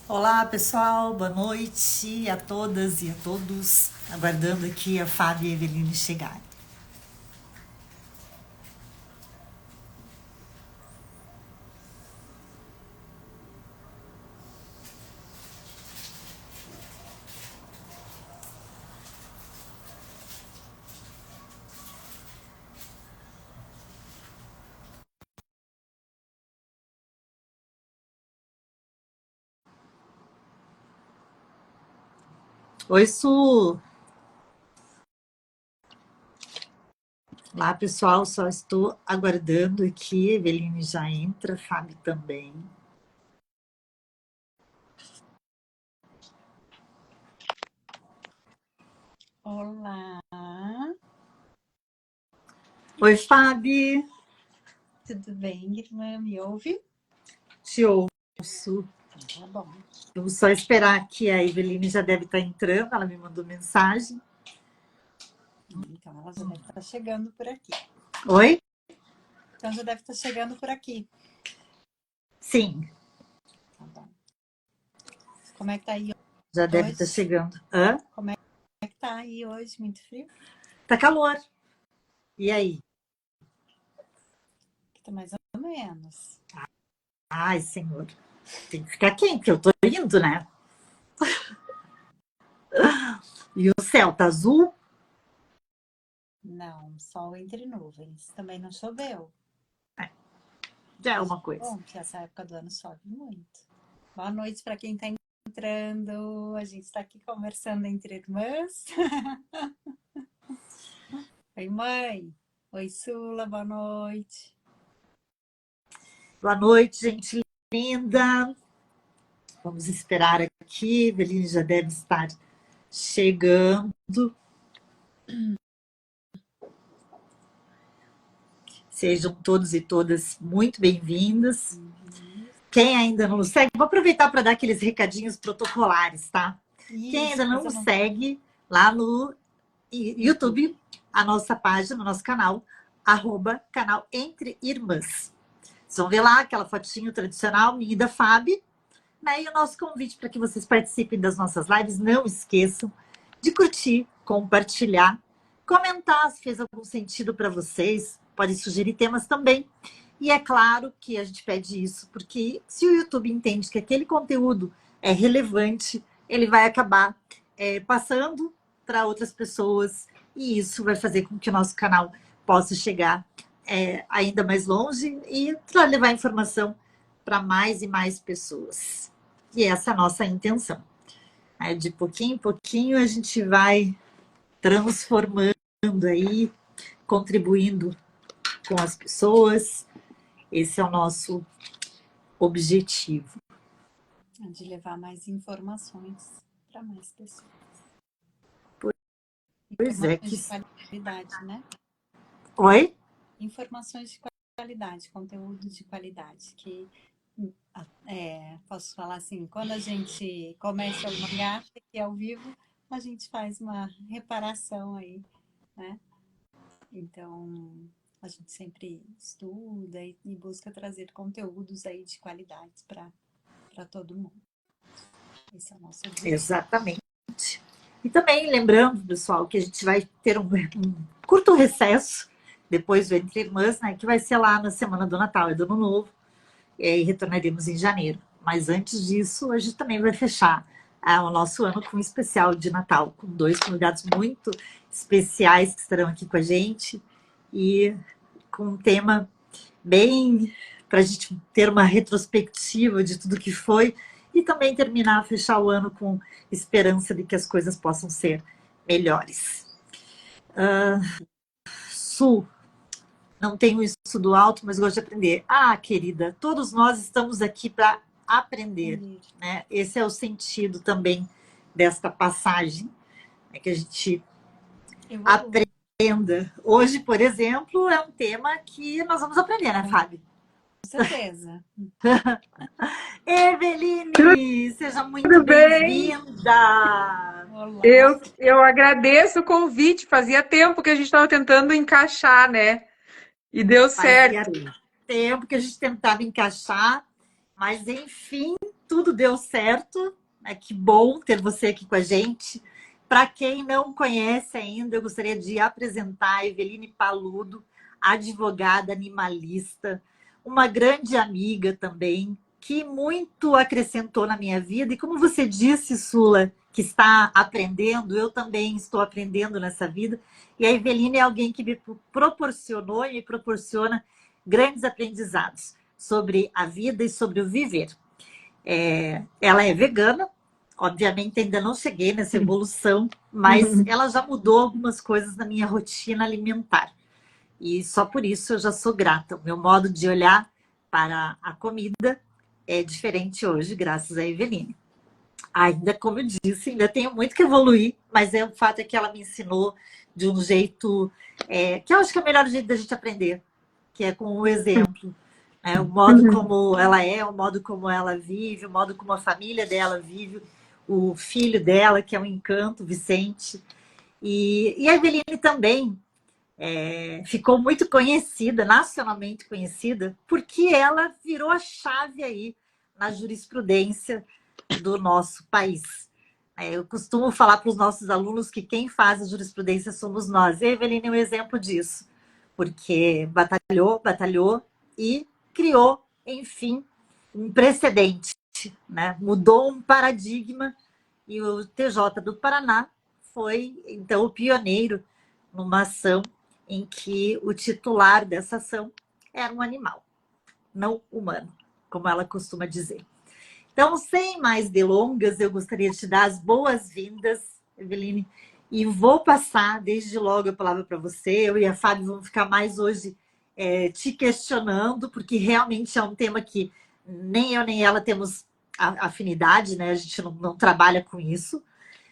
Olá, pessoal, boa noite a todas e a todos. Aguardando aqui a Fábio e a Eveline chegarem. Oi, Su. Olá, pessoal, só estou aguardando aqui. A Eveline já entra, Fábio também. Olá, Oi, Fábio. tudo bem, irmã? Me ouve? Te ouço. Tá bom. Vamos só esperar que a Eveline já deve estar entrando. Ela me mandou mensagem. Então, ela já deve estar chegando por aqui. Oi? Então, já deve estar chegando por aqui. Sim, Tá bom. Como é que tá aí já deve estar hoje? chegando. Hã? Como é que tá aí hoje? Muito frio? Tá calor. E aí? Aqui tá mais ou menos. Ai, senhor. Tem que ficar quente, eu tô indo, né? E o céu tá azul? Não, sol entre nuvens. Também não choveu. Já é Mas uma coisa. bom, que essa época do ano chove muito. Boa noite para quem tá entrando. A gente está aqui conversando entre irmãs. Oi, mãe. Oi, Sula, boa noite. Boa noite, gente linda. Vamos esperar aqui. Eveline já deve estar chegando. Sejam todos e todas muito bem-vindas. Quem ainda não nos segue, vou aproveitar para dar aqueles recadinhos protocolares, tá? Quem Isso, ainda não nos segue, lá no YouTube, a nossa página, o nosso canal, @canal Entre Irmãs. Vocês vão ver lá aquela fotinho tradicional, minha e da Fábio, né? E o nosso convite para que vocês participem das nossas lives. Não esqueçam de curtir, compartilhar, comentar se fez algum sentido para vocês. Podem sugerir temas também. E é claro que a gente pede isso, porque se o YouTube entende que aquele conteúdo é relevante, ele vai acabar passando para outras pessoas, e isso vai fazer com que o nosso canal possa chegar ainda mais longe e para levar informação para mais e mais pessoas. E essa é a nossa intenção. De pouquinho em pouquinho a gente vai transformando aí, contribuindo com as pessoas. Esse é o nosso objetivo. De levar mais informações para mais pessoas. Pois é que... Informações de qualidade, né? Oi? Informações de qualidade, conteúdo de qualidade, que posso falar assim, quando a gente comete alguma gafe aqui ao vivo, a gente faz uma reparação aí, né? Então, a gente sempre estuda e busca trazer conteúdos aí de qualidade para todo mundo. Esse é o nosso objetivo. Exatamente. E também lembrando, pessoal, que a gente vai ter um curto recesso depois do Entre Irmãs, né, que vai ser lá na semana do Natal e do Ano Novo, e aí retornaremos em janeiro. Mas antes disso, a gente também vai fechar o nosso ano com um especial de Natal, com 2 convidados muito especiais que estarão aqui com a gente, e com um tema bem para a gente ter uma retrospectiva de tudo que foi, e também terminar, fechar o ano com esperança de que as coisas possam ser melhores. Su, não tenho isso do alto, mas gosto de aprender. Querida, todos nós estamos aqui para aprender, né? Esse é o sentido também desta passagem, né? Que a gente aprenda. Hoje, por exemplo, é um tema que nós vamos aprender, né, Fábio? Com certeza. Eveline, seja muito bem-vinda! Eu agradeço o convite. Fazia tempo que a gente estava tentando encaixar, né? E deu certo. Fazia tempo que a gente tentava encaixar, mas enfim, tudo deu certo. Que bom ter você aqui com a gente. Para quem não conhece ainda, eu gostaria de apresentar a Eveline Paludo, advogada animalista, uma grande amiga também, que muito acrescentou na minha vida. E como você disse, Sula, que está aprendendo, eu também estou aprendendo nessa vida. E a Eveline é alguém que me proporcionou e me proporciona grandes aprendizados sobre a vida e sobre o viver. Ela é vegana, obviamente ainda não cheguei nessa evolução, mas ela já mudou algumas coisas na minha rotina alimentar. E só por isso eu já sou grata. O meu modo de olhar para a comida é diferente hoje, graças a Eveline. Ainda, como eu disse, ainda tenho muito que evoluir, mas o fato é que ela me ensinou de um jeito que eu acho que é o melhor jeito da gente aprender, que é com o exemplo. O modo como ela é, o modo como ela vive, o modo como a família dela vive, o filho dela, que é um encanto, Vicente. E a Eveline também ficou muito conhecida, nacionalmente conhecida, porque ela virou a chave aí na jurisprudência do nosso país. Eu costumo falar para os nossos alunos que quem faz a jurisprudência somos nós. E a Eveline é um exemplo disso, porque batalhou e criou, enfim, um precedente, né? Mudou um paradigma e o TJ do Paraná foi, então, o pioneiro numa ação em que o titular dessa ação era um animal, não humano, como ela costuma dizer. Então, sem mais delongas, eu gostaria de te dar as boas-vindas, Eveline, e vou passar desde logo a palavra para você. Eu e a Fábio vamos ficar mais hoje te questionando, porque realmente é um tema que nem eu nem ela temos afinidade, né? A gente não trabalha com isso,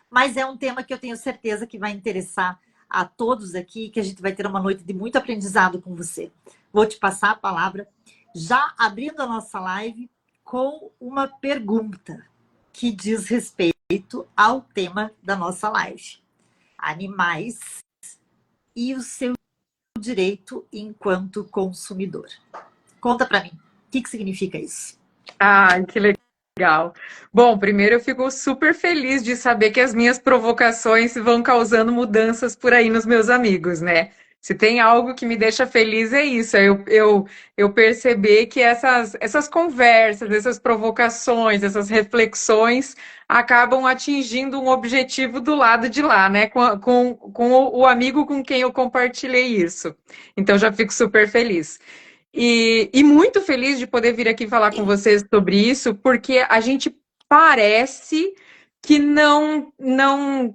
mas é um tema que eu tenho certeza que vai interessar a todos aqui, que a gente vai ter uma noite de muito aprendizado com você. Vou te passar a palavra, já abrindo a nossa live com uma pergunta que diz respeito ao tema da nossa live. Animais e o seu direito enquanto consumidor. Conta para mim, o que significa isso? Ah, que legal. Bom, primeiro eu fico super feliz de saber que as minhas provocações vão causando mudanças por aí nos meus amigos, né? Se tem algo que me deixa feliz é isso, eu perceber que essas conversas, essas provocações, essas reflexões acabam atingindo um objetivo do lado de lá, né? Com o amigo com quem eu compartilhei isso. Então já fico super feliz. E muito feliz de poder vir aqui falar com vocês sobre isso, porque a gente parece que não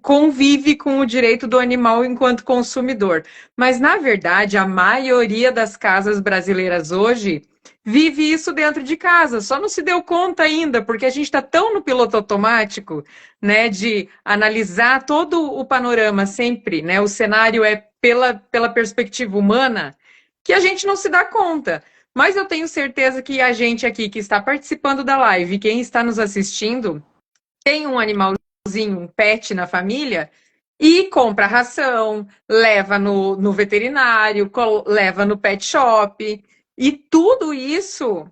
convive com o direito do animal enquanto consumidor. Mas, na verdade, a maioria das casas brasileiras hoje vive isso dentro de casa, só não se deu conta ainda, porque a gente está tão no piloto automático, né, de analisar todo o panorama sempre, né, o cenário é pela perspectiva humana, que a gente não se dá conta. Mas eu tenho certeza que a gente aqui que está participando da live, quem está nos assistindo, tem um animalzinho, um pet na família, e compra ração, leva no veterinário, leva no pet shop, e tudo isso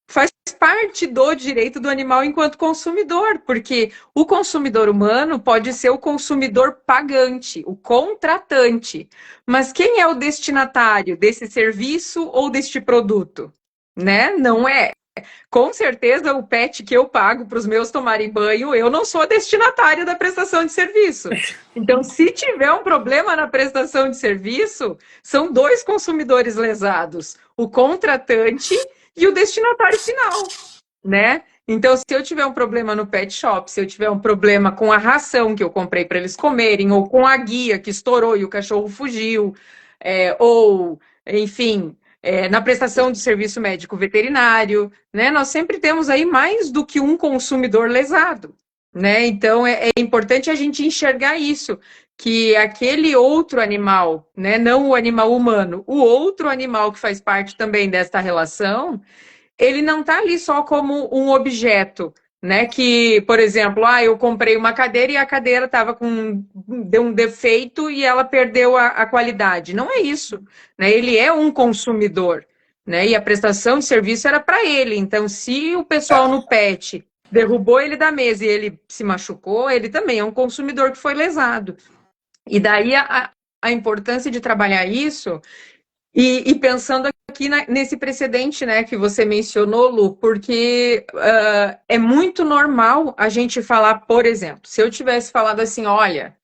faz parte do direito do animal enquanto consumidor, porque o consumidor humano pode ser o consumidor pagante, o contratante, mas quem é o destinatário desse serviço ou deste produto? Né? Não é. Com certeza, o pet que eu pago para os meus tomarem banho, eu não sou a destinatária da prestação de serviço. Então, se tiver um problema na prestação de serviço, são dois consumidores lesados, o contratante e o destinatário final, né? Então, se eu tiver um problema no pet shop, se eu tiver um problema com a ração que eu comprei para eles comerem, ou com a guia que estourou e o cachorro fugiu, ou, enfim, na prestação de serviço médico veterinário, né? Nós sempre temos aí mais do que um consumidor lesado, né? Então, é importante a gente enxergar isso, que aquele outro animal, né? Não o animal humano, o outro animal que faz parte também desta relação, ele não está ali só como um objeto, né? Que, por exemplo, eu comprei uma cadeira e a cadeira deu um defeito e ela perdeu a qualidade. Não é isso, né? Ele é um consumidor, né? E a prestação de serviço era para ele. Então, se o pessoal no PET derrubou ele da mesa e ele se machucou, ele também é um consumidor que foi lesado. E daí a importância de trabalhar isso, e pensando aqui nesse precedente, né, que você mencionou, Lu, porque é muito normal a gente falar, por exemplo, se eu tivesse falado assim, olha,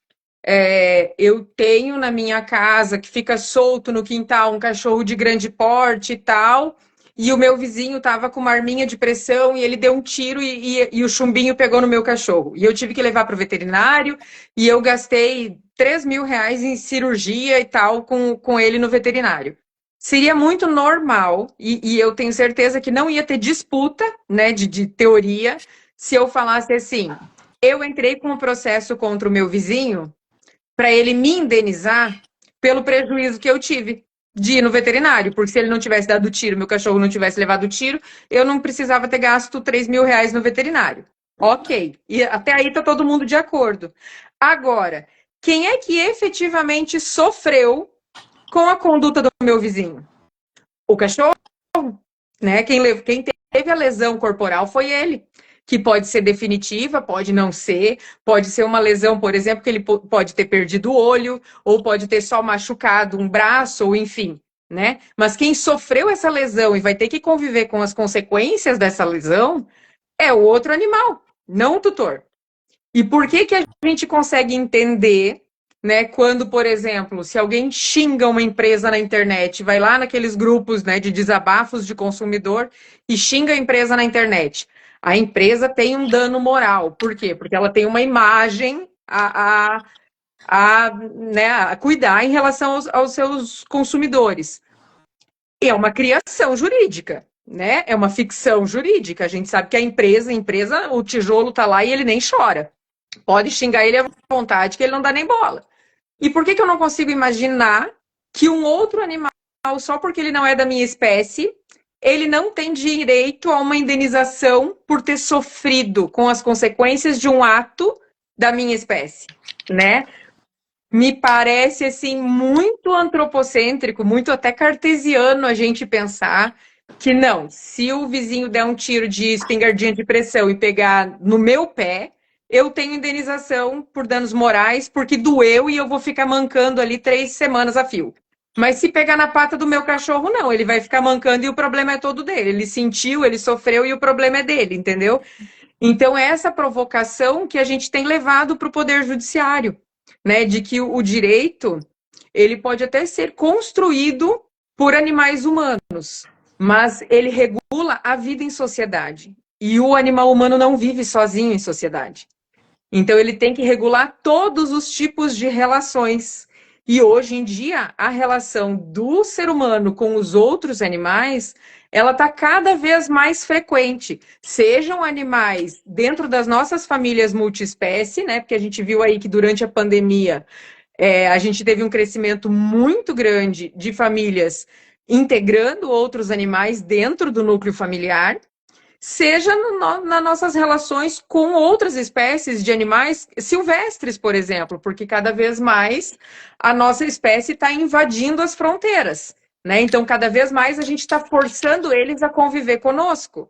eu tenho na minha casa que fica solto no quintal um cachorro de grande porte e tal, e o meu vizinho estava com uma arminha de pressão e ele deu um tiro e o chumbinho pegou no meu cachorro. E eu tive que levar para o veterinário e eu gastei R$ 3.000 em cirurgia e tal com ele no veterinário. Seria muito normal, e eu tenho certeza que não ia ter disputa, né, de teoria, se eu falasse assim, eu entrei com um processo contra o meu vizinho para ele me indenizar pelo prejuízo que eu tive de ir no veterinário, porque se ele não tivesse dado tiro, meu cachorro não tivesse levado tiro, eu não precisava ter gasto R$ 3.000 no veterinário. Ok, e até aí tá todo mundo de acordo. Agora, quem é que efetivamente sofreu com a conduta do meu vizinho? O cachorro, né? Quem teve a lesão corporal foi ele, que pode ser definitiva, pode não ser, pode ser uma lesão, por exemplo, que ele pode ter perdido o olho, ou pode ter só machucado um braço, ou enfim, né? Mas quem sofreu essa lesão e vai ter que conviver com as consequências dessa lesão é o outro animal, não o tutor. E por que a gente consegue entender, né, quando, por exemplo, se alguém xinga uma empresa na internet, vai lá naqueles grupos, né, de desabafos de consumidor e xinga a empresa na internet. A empresa tem um dano moral. Por quê? Porque ela tem uma imagem né, a cuidar em relação aos seus consumidores. E é uma criação jurídica, né? É uma ficção jurídica. A gente sabe que a empresa, o tijolo tá lá e ele nem chora. Pode xingar ele à vontade, que ele não dá nem bola. E por que eu não consigo imaginar que um outro animal, só porque ele não é da minha espécie, ele não tem direito a uma indenização por ter sofrido com as consequências de um ato da minha espécie, né? Me parece, assim, muito antropocêntrico, muito até cartesiano a gente pensar que não, se o vizinho der um tiro de espingardinha de pressão e pegar no meu pé, eu tenho indenização por danos morais, porque doeu e eu vou ficar mancando ali 3 semanas a fio. Mas se pegar na pata do meu cachorro, não, ele vai ficar mancando e o problema é todo dele. Ele sentiu, ele sofreu e o problema é dele, entendeu? Então, é essa provocação que a gente tem levado para o Poder Judiciário, né? De que o direito, ele pode até ser construído por animais humanos, mas ele regula a vida em sociedade. E o animal humano não vive sozinho em sociedade. Então, ele tem que regular todos os tipos de relações. E hoje em dia, a relação do ser humano com os outros animais, ela está cada vez mais frequente. Sejam animais dentro das nossas famílias multiespécie, né? Porque a gente viu aí que durante a pandemia, a gente teve um crescimento muito grande de famílias integrando outros animais dentro do núcleo familiar, seja nas nossas relações com outras espécies de animais silvestres, por exemplo, porque cada vez mais a nossa espécie está invadindo as fronteiras, né? Então, cada vez mais a gente está forçando eles a conviver conosco,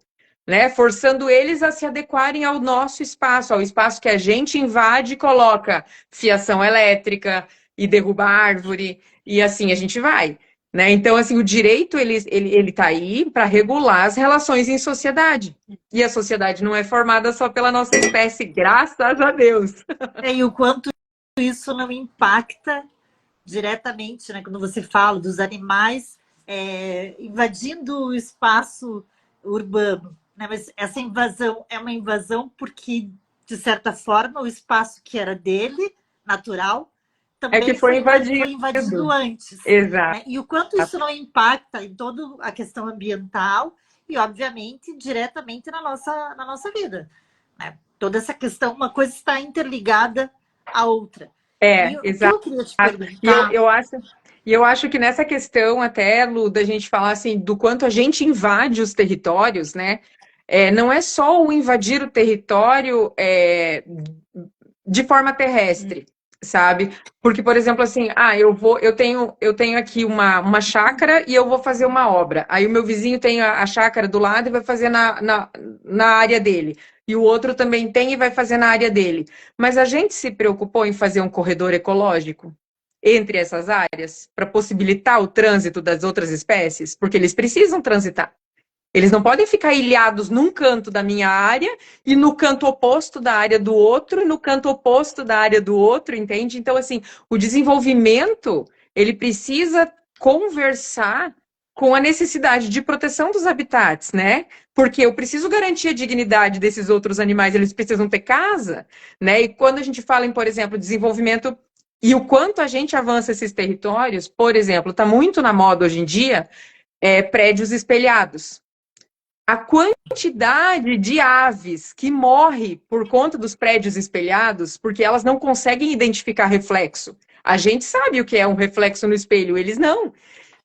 né? Forçando eles a se adequarem ao nosso espaço, ao espaço que a gente invade e coloca fiação elétrica e derruba árvore, e assim a gente vai. Né? Então, assim, o direito ele tá aí para regular as relações em sociedade. E a sociedade não é formada só pela nossa espécie, graças a Deus. E o quanto isso não impacta diretamente, né? Quando você fala dos animais invadindo o espaço urbano. Né? Mas essa invasão é uma invasão porque, de certa forma, o espaço que era dele, natural, também que foi invadido. Antes. Exato. Né? E o quanto isso não impacta em toda a questão ambiental e, obviamente, diretamente na nossa vida. Né? Toda essa questão, uma coisa está interligada à outra. Exato. O que eu queria te perguntar... Eu acho que nessa questão até, Lu, da gente falar assim, do quanto a gente invade os territórios, né? Não é só o invadir o território de forma terrestre. sabe? Porque, por exemplo, assim, eu tenho aqui uma chácara e eu vou fazer uma obra. Aí o meu vizinho tem a chácara do lado e vai fazer na área dele. E o outro também tem e vai fazer na área dele. Mas a gente se preocupou em fazer um corredor ecológico entre essas áreas para possibilitar o trânsito das outras espécies, porque eles precisam transitar. Eles não podem ficar ilhados num canto da minha área e no canto oposto da área do outro e no canto oposto da área do outro, entende? Então, assim, o desenvolvimento, ele precisa conversar com a necessidade de proteção dos habitats, né? Porque eu preciso garantir a dignidade desses outros animais, eles precisam ter casa, né? E quando a gente fala em, por exemplo, desenvolvimento e o quanto a gente avança esses territórios, por exemplo, está muito na moda hoje em dia, prédios espelhados. A quantidade de aves que morre por conta dos prédios espelhados, porque elas não conseguem identificar reflexo. A gente sabe o que é um reflexo no espelho, eles não.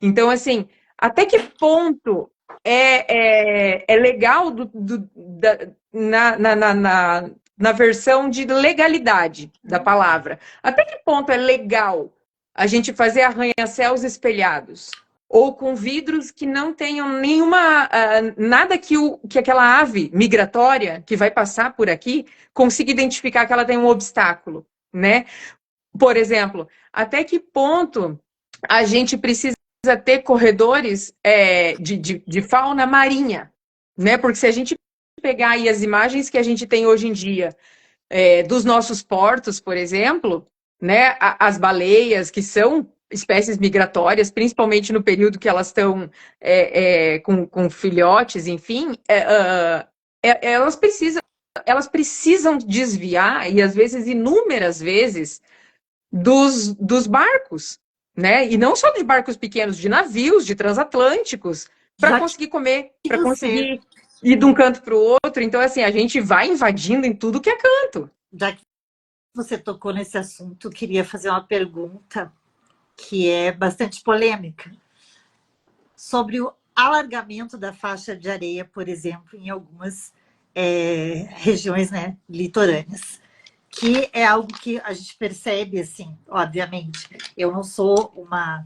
Então, assim, até que ponto é legal na versão de legalidade da palavra? Até que ponto é legal a gente fazer arranha-céus espelhados? Ou com vidros que não tenham nenhuma, nada que aquela ave migratória que vai passar por aqui consiga identificar que ela tem um obstáculo, né? Por exemplo, até que ponto a gente precisa ter corredores de fauna marinha, né? Porque se a gente pegar aí as imagens que a gente tem hoje em dia dos nossos portos, por exemplo, né? As baleias, que são espécies migratórias, principalmente no período que elas estão com filhotes, enfim, elas precisam desviar, e às vezes, inúmeras vezes, dos barcos, né? E não só de barcos pequenos, de navios, de transatlânticos, para Já conseguir comer, que para você, conseguir ir de um canto para o outro. Então, assim, a gente vai invadindo em tudo que é canto. já que você tocou nesse assunto, eu queria fazer uma pergunta que é bastante polêmica sobre o alargamento da faixa de areia, por exemplo, em algumas regiões, né, litorâneas, que é algo que a gente percebe, assim, obviamente. Eu não sou uma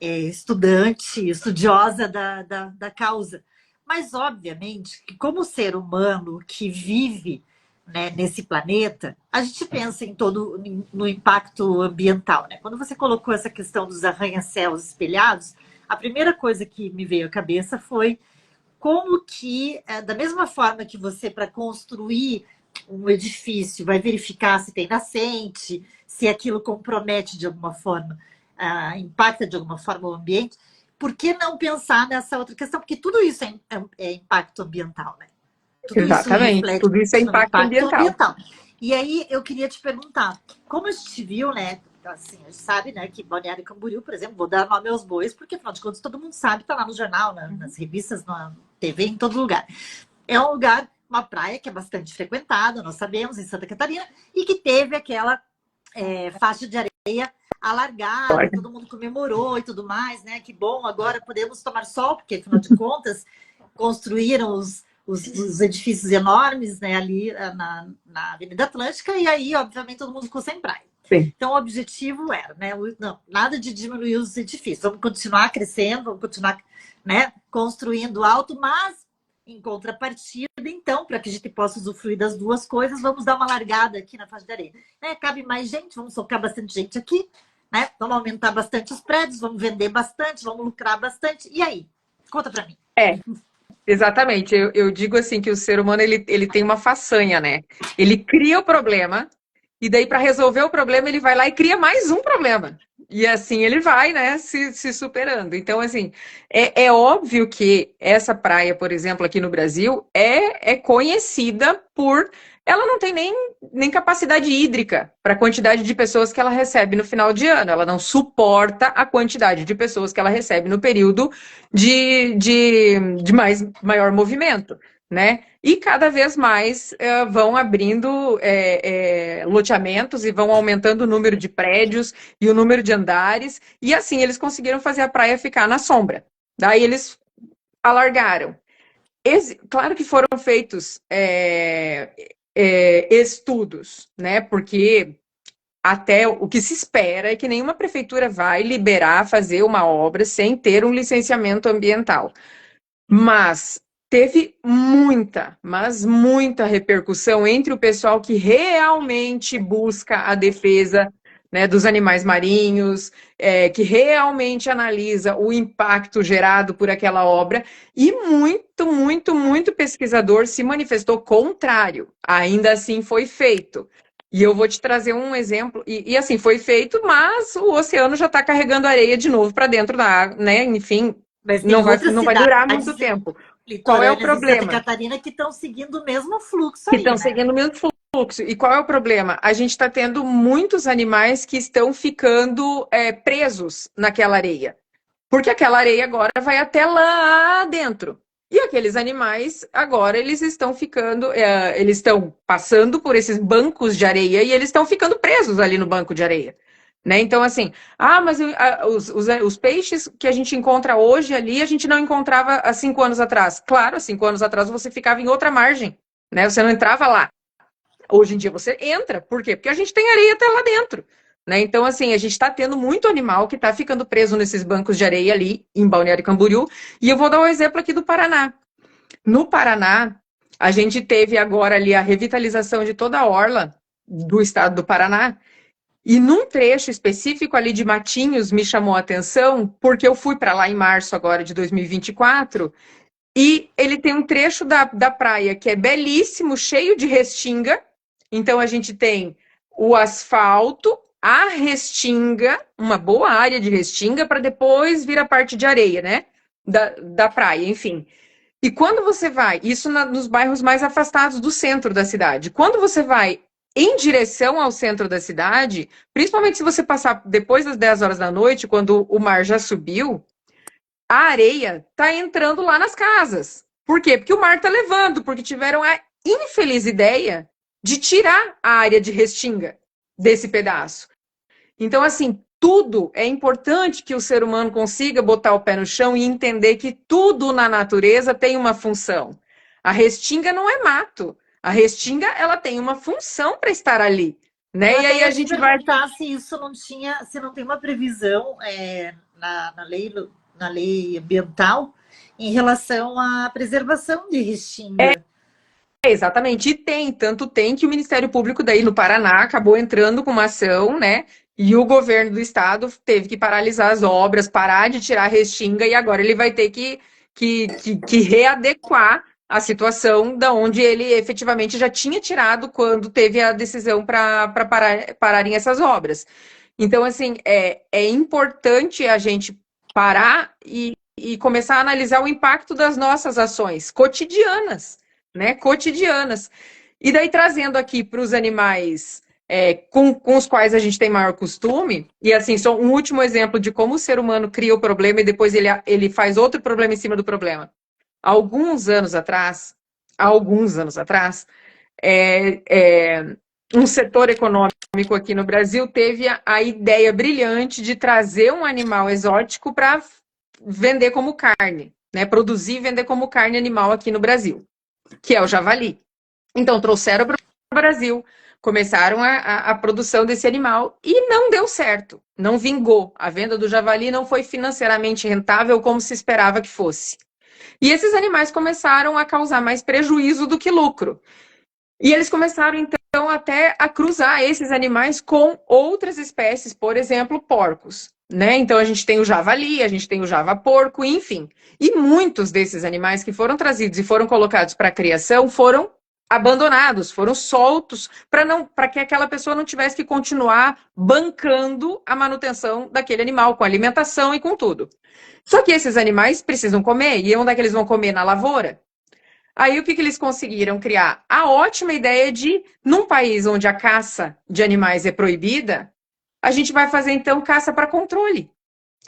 estudiosa da causa, mas obviamente que como ser humano que vive, né, nesse planeta, a gente pensa em todo no impacto ambiental, né? Quando você colocou essa questão dos arranha-céus espelhados, a primeira coisa que me veio à cabeça foi como que, da mesma forma que você, para construir um edifício, vai verificar se tem nascente, se aquilo compromete de alguma forma, impacta de alguma forma o ambiente, por que não pensar nessa outra questão? Porque tudo isso é impacto ambiental, né? Tudo isso Exatamente, reflete tudo isso é no impacto impacto ambiental. ambiental. E aí eu queria te perguntar, como a gente viu, né? Assim, a gente sabe, né, que Balneário Camboriú, por exemplo, vou dar nome aos bois, porque afinal de contas todo mundo sabe, está lá no jornal, nas revistas, na TV, em todo lugar. É um lugar, uma praia que é bastante frequentada, nós sabemos, em Santa Catarina, e que teve aquela faixa de areia alargada, e todo mundo comemorou e tudo mais, né? Que bom, agora podemos tomar sol, porque afinal de contas construíram os edifícios enormes, né, ali na Avenida Atlântica, e aí, obviamente, todo mundo ficou sem praia. Sim. Então, o objetivo era, né, não, nada de diminuir os edifícios, vamos continuar crescendo, vamos continuar, né, construindo alto, mas, em contrapartida, então, para que a gente possa usufruir das duas coisas, vamos dar uma largada aqui na faixa de areia. Né, cabe mais gente, vamos socar bastante gente aqui, né, vamos aumentar bastante os prédios, vamos vender bastante, vamos lucrar bastante. E aí? Conta para mim. Exatamente. Eu digo assim que o ser humano ele tem uma façanha, né? Ele cria o problema e daí para resolver o problema ele vai lá e cria mais um problema. E assim ele vai, né, se superando. Então, assim, é óbvio que essa praia, por exemplo, aqui no Brasil, é conhecida por. Ela não tem nem capacidade hídrica para a quantidade de pessoas que ela recebe no final de ano. Ela não suporta a quantidade de pessoas que ela recebe no período de maior movimento, né? E cada vez mais vão abrindo loteamentos e vão aumentando o número de prédios e o número de andares, e assim eles conseguiram fazer a praia ficar na sombra. Daí eles alargaram. Claro que foram feitos estudos, né? Porque até o que se espera é que nenhuma prefeitura vai liberar fazer uma obra sem ter um licenciamento ambiental. Mas teve muita, mas muita repercussão entre o pessoal que realmente busca a defesa, né, dos animais marinhos, que realmente analisa o impacto gerado por aquela obra, e muito, muito, muito pesquisador se manifestou contrário. Ainda assim foi feito. E eu vou te trazer um exemplo, e assim, foi feito, mas o oceano já está carregando areia de novo para dentro da água, né? Enfim, Mas tem não outras vai durar muito cidades tempo. Qual é o litorâneas em Santa problema? Catarina que estão seguindo o mesmo fluxo Que aí, estão né? seguindo o mesmo fluxo. E qual é o problema? A gente está tendo muitos animais que estão ficando presos naquela areia. Porque aquela areia agora vai até lá dentro. E aqueles animais, agora, eles estão ficando, eles estão passando por esses bancos de areia e eles estão ficando presos ali no banco de areia. Né? Então, assim, mas os peixes que a gente encontra hoje ali, a gente não encontrava há 5 anos atrás. Claro, há 5 anos atrás você ficava em outra margem, né? Você não entrava lá. Hoje em dia você entra. Por quê? Porque a gente tem areia até lá dentro. Né? Então, assim, a gente está tendo muito animal que está ficando preso nesses bancos de areia ali, em Balneário Camboriú. E eu vou dar um exemplo aqui do Paraná. No Paraná, a gente teve agora ali a revitalização de toda a orla do estado do Paraná. E num trecho específico ali de Matinhos me chamou a atenção, porque eu fui para lá em março agora de 2024, e ele tem um trecho da praia que é belíssimo, cheio de restinga. Então a gente tem o asfalto, a restinga, uma boa área de restinga, para depois vir a parte de areia, né? Da praia, enfim. E quando você vai, isso nos bairros mais afastados do centro da cidade, quando você vai em direção ao centro da cidade, principalmente se você passar depois das 10 horas da noite, quando o mar já subiu, a areia está entrando lá nas casas. Por quê? Porque o mar está levando, porque tiveram a infeliz ideia de tirar a área de restinga desse pedaço. Então, assim, tudo é importante que o ser humano consiga botar o pé no chão e entender que tudo na natureza tem uma função. A restinga não é mato. A restinga, ela tem uma função para estar ali. Né? Eu E até aí a ia te gente vai. perguntar se isso não tinha, se não tem uma previsão na lei ambiental em relação à preservação de restinga. Exatamente, e tanto tem que o Ministério Público daí no Paraná acabou entrando com uma ação, né? E o governo do estado teve que paralisar as obras, parar de tirar a restinga, e agora ele vai ter que readequar a situação da onde ele efetivamente já tinha tirado quando teve a decisão para pararem essas obras. Então, assim, é importante a gente parar e começar a analisar o impacto das nossas ações cotidianas, né? Cotidianas. E daí, trazendo aqui para os animais com os quais a gente tem maior costume, e assim, só um último exemplo de como o ser humano cria o problema e depois ele faz outro problema em cima do problema. Alguns anos atrás, um setor econômico aqui no Brasil teve a ideia brilhante de trazer um animal exótico para vender como carne, né? Produzir e vender como carne animal aqui no Brasil, que é o javali. Então, trouxeram para o Brasil, começaram a produção desse animal e não deu certo, não vingou. A venda do javali não foi financeiramente rentável como se esperava que fosse. E esses animais começaram a causar mais prejuízo do que lucro. E eles começaram, então, até a cruzar esses animais com outras espécies, por exemplo, porcos. Né? Então, a gente tem o javali, a gente tem o javaporco, enfim. E muitos desses animais que foram trazidos e foram colocados para a criação foram abandonados, foram soltos, para que aquela pessoa não tivesse que continuar bancando a manutenção daquele animal, com alimentação e com tudo. Só que esses animais precisam comer, e onde é que eles vão comer? Na lavoura. Aí o que eles conseguiram criar? A ótima ideia de, num país onde a caça de animais é proibida, a gente vai fazer então caça para controle.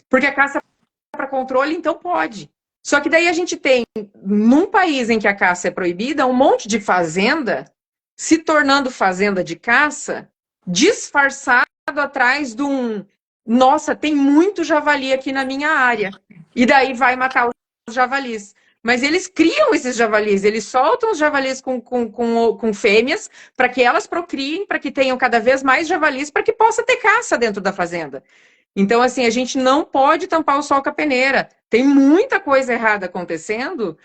Porque a caça para controle, então pode. Só que daí a gente tem, num país em que a caça é proibida, um monte de fazenda se tornando fazenda de caça, disfarçado atrás de um... Nossa, tem muito javali aqui na minha área. E daí vai matar os javalis. mas eles criam esses javalis, eles soltam os javalis com fêmeas para que elas procriem, para que tenham cada vez mais javalis, para que possa ter caça dentro da fazenda. Então, assim, a gente não pode tampar o sol com a peneira. Tem muita coisa errada acontecendo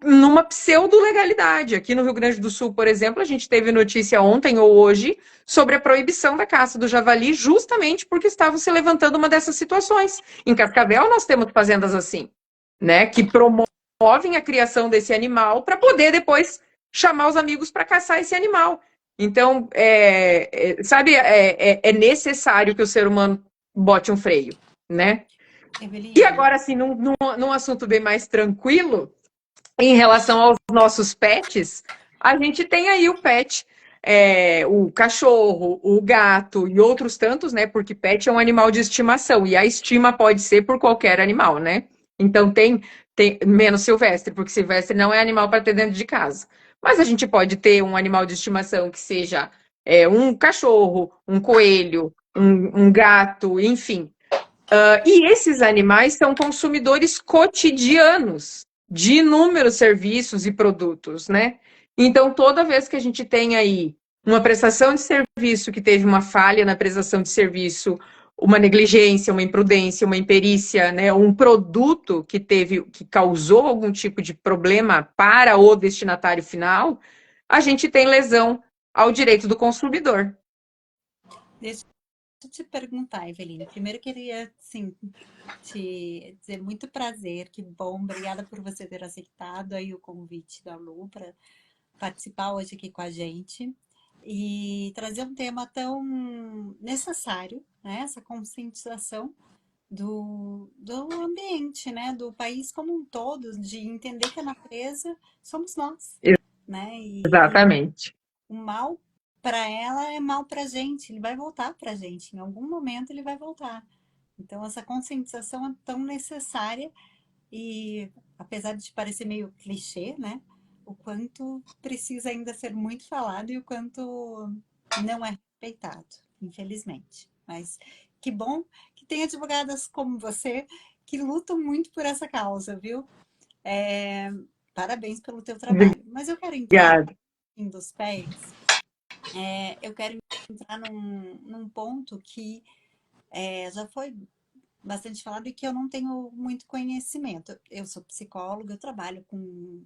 numa pseudo-legalidade. Aqui no Rio Grande do Sul, por exemplo, a gente teve notícia ontem ou hoje sobre a proibição da caça do javali, justamente porque estavam se levantando uma dessas situações. Em Cascavel, nós temos fazendas assim, né, que promovem a criação desse animal para poder depois chamar os amigos para caçar esse animal. Então, sabe, é necessário que o ser humano bote um freio, né? E agora, assim, num assunto bem mais tranquilo, em relação aos nossos pets, a gente tem aí o pet, o cachorro, o gato e outros tantos, né? Porque pet é um animal de estimação, e a estima pode ser por qualquer animal, né? Então tem menos silvestre, porque silvestre não é animal para ter dentro de casa. Mas a gente pode ter um animal de estimação que seja um cachorro, um coelho, um gato, enfim. E esses animais são consumidores cotidianos de inúmeros serviços e produtos, né? Então, toda vez que a gente tem aí uma prestação de serviço que teve uma falha na prestação de serviço, uma negligência, uma imprudência, uma imperícia, né, um produto que causou algum tipo de problema para o destinatário final, a gente tem lesão ao direito do consumidor. Deixa eu te perguntar, Eveline. Primeiro, queria assim, te dizer muito prazer, que bom, obrigada por você ter aceitado aí o convite da Lu para participar hoje aqui com a gente e trazer um tema tão necessário, né? Essa conscientização do ambiente, né? Do país como um todo, de entender que a natureza somos nós, né? Exatamente. O mal para ela é mal para a gente, ele vai voltar para a gente, em algum momento ele vai voltar. Então, essa conscientização é tão necessária e, apesar de parecer meio clichê, né? O quanto precisa ainda ser muito falado e o quanto não é respeitado, infelizmente. Mas que bom que tem advogadas como você que lutam muito por essa causa, viu? Parabéns pelo teu trabalho. Mas eu quero entrar dos pets. Eu quero entrar num ponto que já foi bastante falado e que eu não tenho muito conhecimento. Eu sou psicóloga, eu trabalho com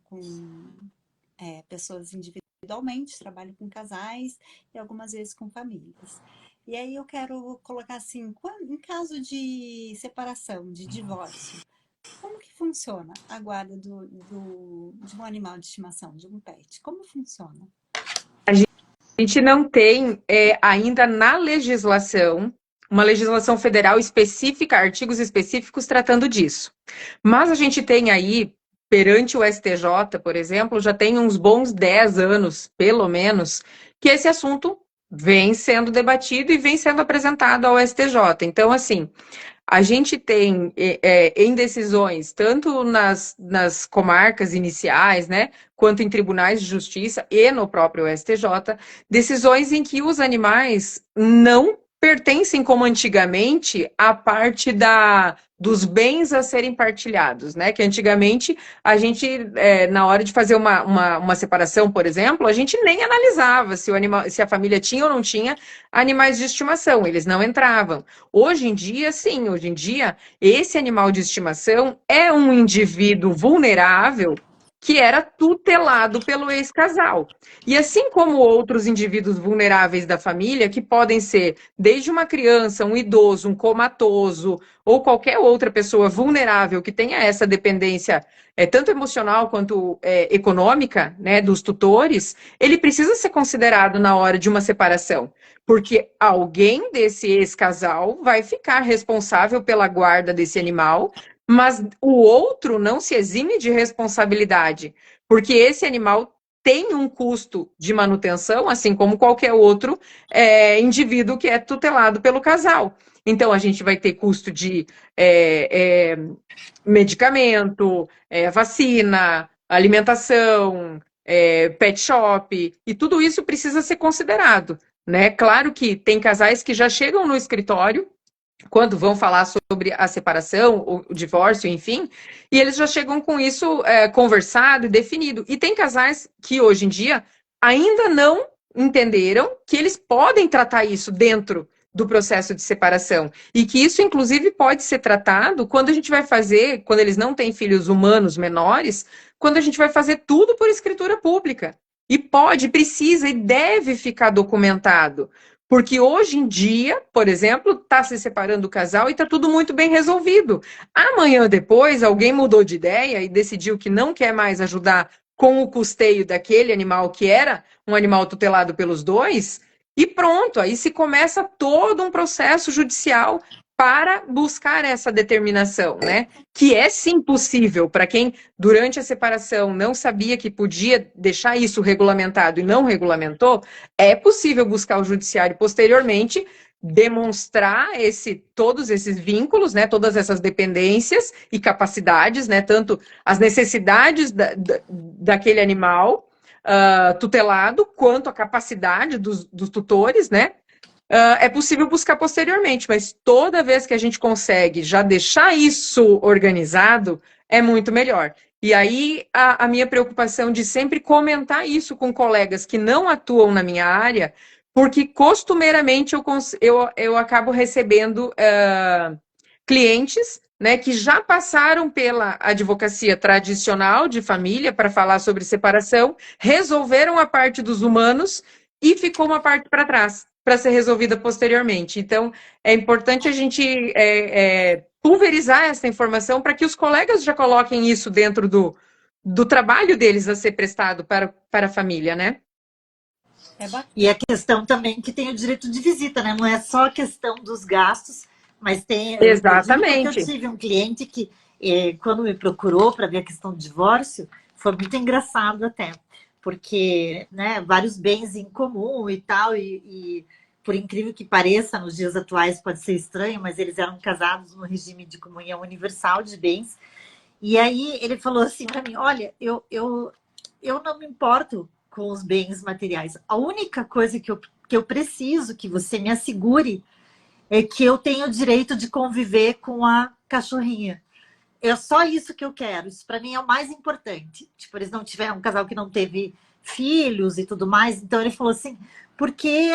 pessoas individualmente, trabalho com casais e algumas vezes com famílias. E aí eu quero colocar assim, em caso de separação, de divórcio, como que funciona a guarda de um animal de estimação, de um pet? Como funciona? A gente não tem ainda na legislação uma legislação federal específica, artigos específicos tratando disso. Mas a gente tem aí, perante o STJ, por exemplo, já tem uns bons 10 anos, pelo menos, que esse assunto vem sendo debatido e vem sendo apresentado ao STJ. Então, assim, a gente tem em decisões, tanto nas comarcas iniciais, né, quanto em tribunais de justiça e no próprio STJ, decisões em que os animais não pertencem, como antigamente, à parte dos bens a serem partilhados, né? Que antigamente a gente, na hora de fazer uma separação, por exemplo, a gente nem analisava se a família tinha ou não tinha animais de estimação, eles não entravam. Hoje em dia, sim, hoje em dia, esse animal de estimação é um indivíduo vulnerável que era tutelado pelo ex-casal. E assim como outros indivíduos vulneráveis da família, que podem ser desde uma criança, um idoso, um comatoso, ou qualquer outra pessoa vulnerável que tenha essa dependência, tanto emocional quanto econômica, né, dos tutores, ele precisa ser considerado na hora de uma separação. Porque alguém desse ex-casal vai ficar responsável pela guarda desse animal, mas o outro não se exime de responsabilidade, porque esse animal tem um custo de manutenção, assim como qualquer outro indivíduo que é tutelado pelo casal. Então, a gente vai ter custo de medicamento, vacina, alimentação, pet shop, e tudo isso precisa ser considerado, né? Claro que tem casais que já chegam no escritório quando vão falar sobre a separação, o divórcio, enfim, e eles já chegam com isso conversado e definido. E tem casais que hoje em dia ainda não entenderam que eles podem tratar isso dentro do processo de separação e que isso, inclusive, pode ser tratado quando a gente vai fazer, quando eles não têm filhos humanos menores, quando a gente vai fazer tudo por escritura pública. E pode, precisa e deve ficar documentado. Porque hoje em dia, por exemplo, está se separando o casal e está tudo muito bem resolvido. Amanhã depois, alguém mudou de ideia e decidiu que não quer mais ajudar com o custeio daquele animal que era um animal tutelado pelos dois, e pronto, aí se começa todo um processo judicial para buscar essa determinação, né? Que é sim possível para quem, durante a separação, não sabia que podia deixar isso regulamentado e não regulamentou, é possível buscar o judiciário posteriormente, demonstrar todos esses vínculos, né, todas essas dependências e capacidades, né, tanto as necessidades daquele animal tutelado, quanto a capacidade dos tutores, né, é possível buscar posteriormente, mas toda vez que a gente consegue já deixar isso organizado, é muito melhor. E aí, a minha preocupação de sempre comentar isso com colegas que não atuam na minha área, porque costumeiramente eu acabo recebendo clientes, né, que já passaram pela advocacia tradicional de família para falar sobre separação, resolveram a parte dos humanos e ficou uma parte para trás para ser resolvida posteriormente. Então, é importante a gente pulverizar essa informação para que os colegas já coloquem isso dentro do trabalho deles a ser prestado para a família, né? E a questão também que tem o direito de visita, né? Não é só a questão dos gastos, mas tem... Exatamente. Porque eu tive um cliente que, quando me procurou para ver a questão do divórcio, foi muito engraçado até, porque, né, vários bens em comum e tal, e por incrível que pareça, nos dias atuais pode ser estranho, mas eles eram casados no regime de comunhão universal de bens. E aí ele falou assim para mim, olha, eu não me importo com os bens materiais. A única coisa que eu preciso que você me assegure é que eu tenho o direito de conviver com a cachorrinha. É só isso que eu quero. Isso para mim é o mais importante. Tipo, eles não tiveram um casal que não teve filhos e tudo mais. Então ele falou assim, porque,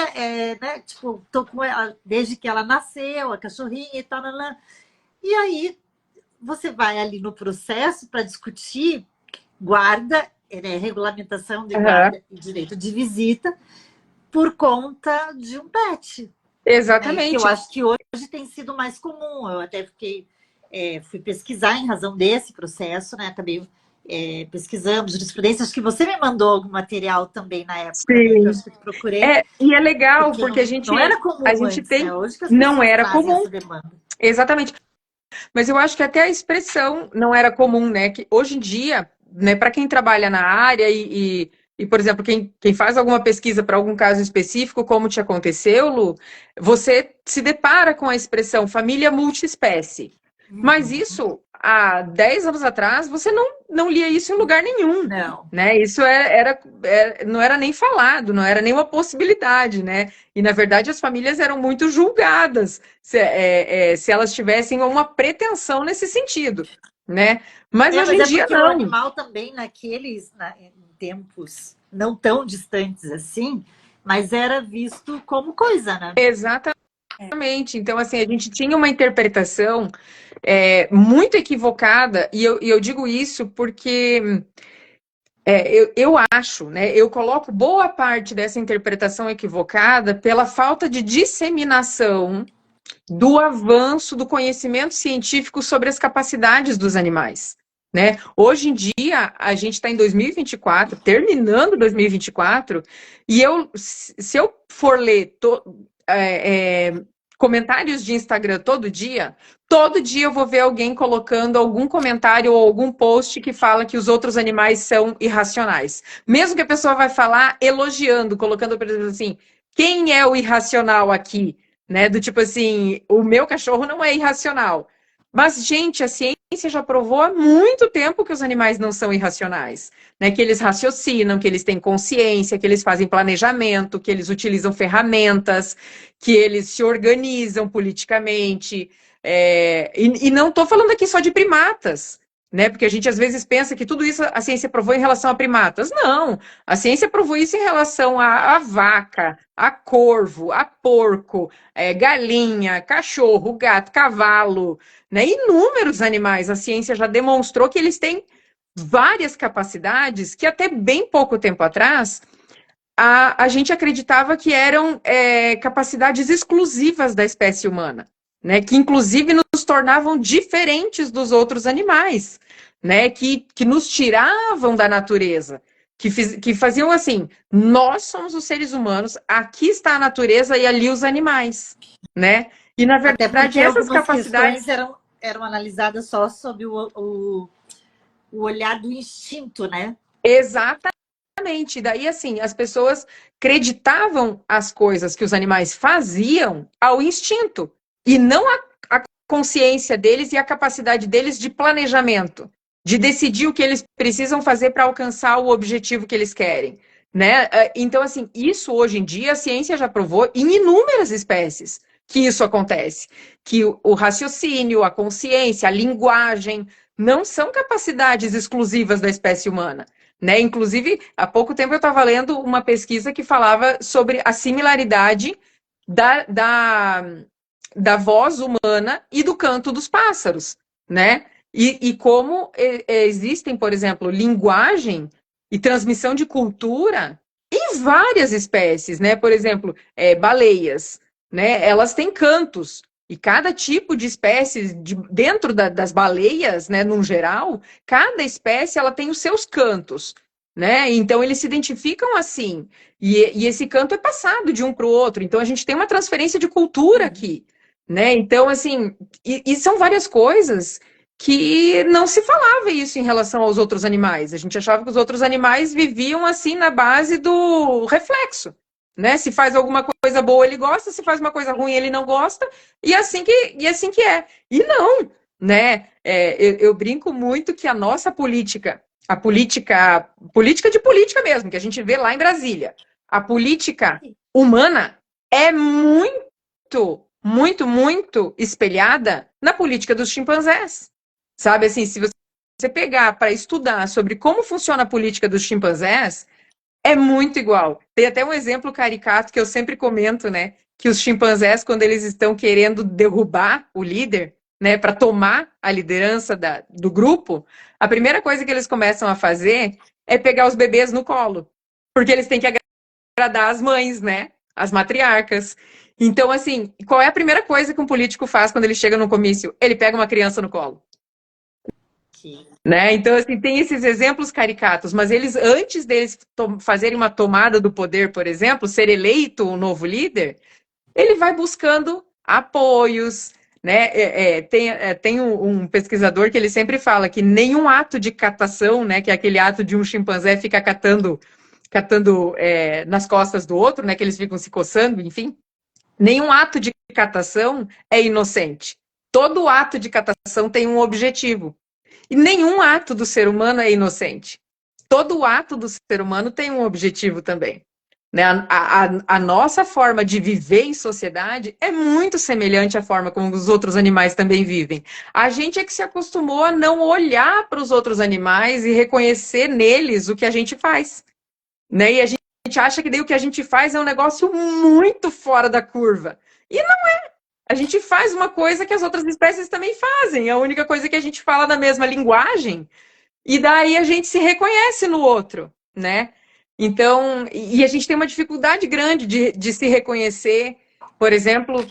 né, tipo, tô com ela desde que ela nasceu, a cachorrinha e tal, e aí você vai ali no processo para discutir guarda, né, regulamentação de guarda e direito de visita por conta de um pet. Exatamente. Que eu acho que hoje tem sido mais comum. Eu até fui pesquisar em razão desse processo, né? Acabei pesquisando jurisprudência. Acho que você me mandou algum material também na época, né, que eu acho que procurei. E é legal, porque a gente... Não era comum a gente antes, tem... né? Hoje que as não pessoas era trazem comum. essa demanda. Exatamente. Mas eu acho que até a expressão não era comum, né? Que hoje em dia, né, para quem trabalha na área e, por exemplo, quem faz alguma pesquisa para algum caso específico, como te aconteceu, Lu, você se depara com a expressão família multiespécie. Mas isso, há 10 anos atrás, você não lia isso em lugar nenhum. Não. Né? Isso não era nem falado, não era nem uma possibilidade, né? E, na verdade, as famílias eram muito julgadas se elas tivessem uma pretensão nesse sentido, né? Mas hoje em dia, porque não. o animal também, em tempos não tão distantes assim, mas era visto como coisa, né? Exatamente. Então, assim, a gente tinha uma interpretação muito equivocada, e eu digo isso porque... eu acho, né? Eu coloco boa parte dessa interpretação equivocada pela falta de disseminação do avanço do conhecimento científico sobre as capacidades dos animais, né? Hoje em dia, a gente está em 2024, terminando 2024, e se eu for ler comentários de Instagram todo dia eu vou ver alguém colocando algum comentário ou algum post que fala que os outros animais são irracionais. Mesmo que a pessoa vai falar elogiando, colocando, por exemplo, assim, quem é o irracional aqui? Né? Do tipo assim, o meu cachorro não é irracional. Mas, gente, a ciência já provou há muito tempo que os animais não são irracionais, né? Que eles raciocinam, que eles têm consciência, que eles fazem planejamento, que eles utilizam ferramentas, que eles se organizam politicamente. E não estou falando aqui só de primatas, né? Porque a gente às vezes pensa que tudo isso a ciência provou em relação a primatas. Não, a ciência provou isso em relação a vaca, a corvo, a porco, galinha, cachorro, gato, cavalo, né? Inúmeros animais. A ciência já demonstrou que eles têm várias capacidades que até bem pouco tempo atrás a gente acreditava que eram capacidades exclusivas da espécie humana, né? Que inclusive nos tornavam diferentes dos outros animais, né? Que nos tiravam da natureza. Que faziam assim, nós somos os seres humanos, aqui está a natureza e ali os animais, né? E, na Até verdade, porque essas algumas capacidades... questões eram analisadas só sob o olhar do instinto, né? Exatamente. Daí, assim, as pessoas acreditavam as coisas que os animais faziam ao instinto, e não a consciência deles e a capacidade deles de planejamento, de decidir o que eles precisam fazer para alcançar o objetivo que eles querem, né? Então, assim, isso hoje em dia a ciência já provou em inúmeras espécies que isso acontece, que o raciocínio, a consciência, a linguagem não são capacidades exclusivas da espécie humana, né? Inclusive, há pouco tempo eu estava lendo uma pesquisa que falava sobre a similaridade da voz humana e do canto dos pássaros, né? E como existem, por exemplo, linguagem e transmissão de cultura em várias espécies, né? Por exemplo, baleias, né? Elas têm cantos. E cada tipo de espécie, dentro das baleias, né, no geral, cada espécie ela tem os seus cantos, né? Então eles se identificam assim. E esse canto é passado de um para o outro. Então a gente tem uma transferência de cultura aqui, né? Então, assim, e são várias coisas que não se falava isso em relação aos outros animais. A gente achava que os outros animais viviam assim na base do reflexo, né? Se faz alguma coisa boa, ele gosta, se faz uma coisa ruim, ele não gosta, e assim que é. E não, né? Eu brinco muito que a nossa política, política de política mesmo, que a gente vê lá em Brasília, a política humana é muito espelhada na política dos chimpanzés. Sabe, assim, se você pegar para estudar sobre como funciona a política dos chimpanzés, é muito igual. Tem até um exemplo caricato que eu sempre comento, né? Que os chimpanzés, quando eles estão querendo derrubar o líder, né, para tomar a liderança do grupo, a primeira coisa que eles começam a fazer é pegar os bebês no colo, porque eles têm que agradar as mães, né? As matriarcas. Então, assim, qual é a primeira coisa que um político faz quando ele chega no comício? Ele pega uma criança no colo. Né? Então, assim, tem esses exemplos caricatos, mas eles, antes deles fazerem uma tomada do poder, por exemplo, ser eleito um novo líder, ele vai buscando apoios, né? Tem um pesquisador que ele sempre fala que nenhum ato de catação, né, que é aquele ato de um chimpanzé ficar catando nas costas do outro, né, que eles ficam se coçando, enfim, nenhum ato de catação é inocente. Todo ato de catação tem um objetivo. E nenhum ato do ser humano é inocente. Todo ato do ser humano tem um objetivo também. Né? A nossa forma de viver em sociedade é muito semelhante à forma como os outros animais também vivem. A gente é que se acostumou a não olhar para os outros animais e reconhecer neles o que a gente faz. Né? E a gente acha que daí o que a gente faz é um negócio muito fora da curva. E não é. A gente faz uma coisa que as outras espécies também fazem. A única coisa é que a gente fala na mesma linguagem e daí a gente se reconhece no outro, né? Então, e a gente tem uma dificuldade grande de se reconhecer, por exemplo,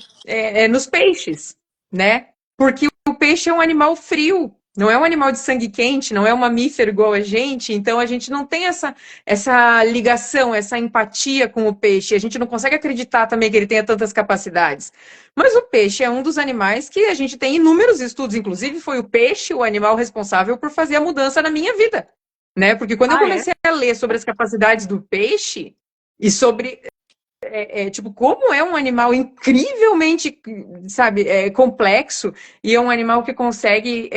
nos peixes, né? Porque o peixe é um animal frio, não é um animal de sangue quente, não é um mamífero igual a gente, então a gente não tem essa ligação, essa empatia com o peixe, a gente não consegue acreditar também que ele tenha tantas capacidades. Mas o peixe é um dos animais que a gente tem inúmeros estudos, inclusive foi o peixe o animal responsável por fazer a mudança na minha vida, né? Porque quando eu comecei a ler sobre as capacidades do peixe e sobre tipo, como é um animal incrivelmente, sabe, complexo, e é um animal que consegue,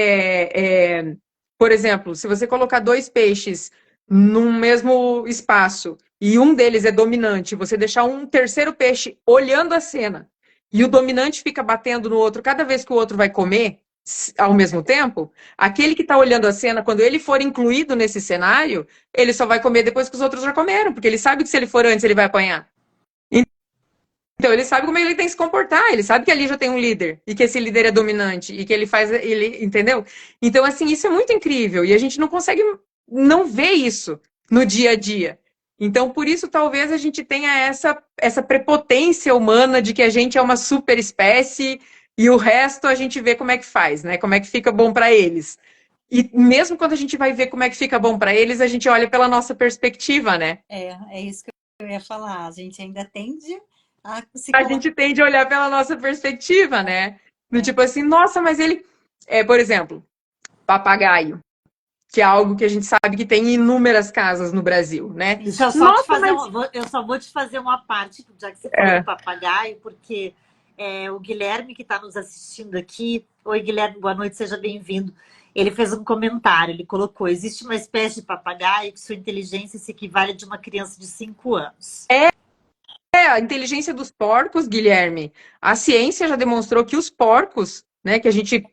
por exemplo, se você colocar dois peixes num mesmo espaço e um deles é dominante, você deixar um terceiro peixe olhando a cena e o dominante fica batendo no outro cada vez que o outro vai comer ao mesmo tempo, aquele que está olhando a cena, quando ele for incluído nesse cenário, ele só vai comer depois que os outros já comeram, porque ele sabe que se ele for antes, ele vai apanhar. Então, ele sabe como ele tem que se comportar, ele sabe que ali já tem um líder, e que esse líder é dominante, e que ele faz, ele, entendeu? Então, assim, isso é muito incrível, e a gente não consegue não ver isso no dia a dia. Então, por isso, talvez a gente tenha essa prepotência humana de que a gente é uma super espécie, e o resto a gente vê como é que faz, né? Como é que fica bom para eles. E mesmo quando a gente vai ver como é que fica bom para eles, a gente olha pela nossa perspectiva, né? É isso que eu ia falar. A gente ainda tende a se A colocar. gente tende a olhar pela nossa perspectiva, né? Do É. tipo assim, nossa, mas ele. Por exemplo, papagaio, que é algo que a gente sabe que tem em inúmeras casas no Brasil, né? Deixa eu só te Nossa, fazer mas. eu só vou te fazer uma parte, já que você falou do papagaio, porque o Guilherme que está nos assistindo aqui, oi Guilherme, boa noite, seja bem-vindo. Ele fez um comentário, ele colocou: existe uma espécie de papagaio que sua inteligência se equivale a de uma criança de 5 anos. A inteligência dos porcos, Guilherme. A ciência já demonstrou que os porcos, né, que a gente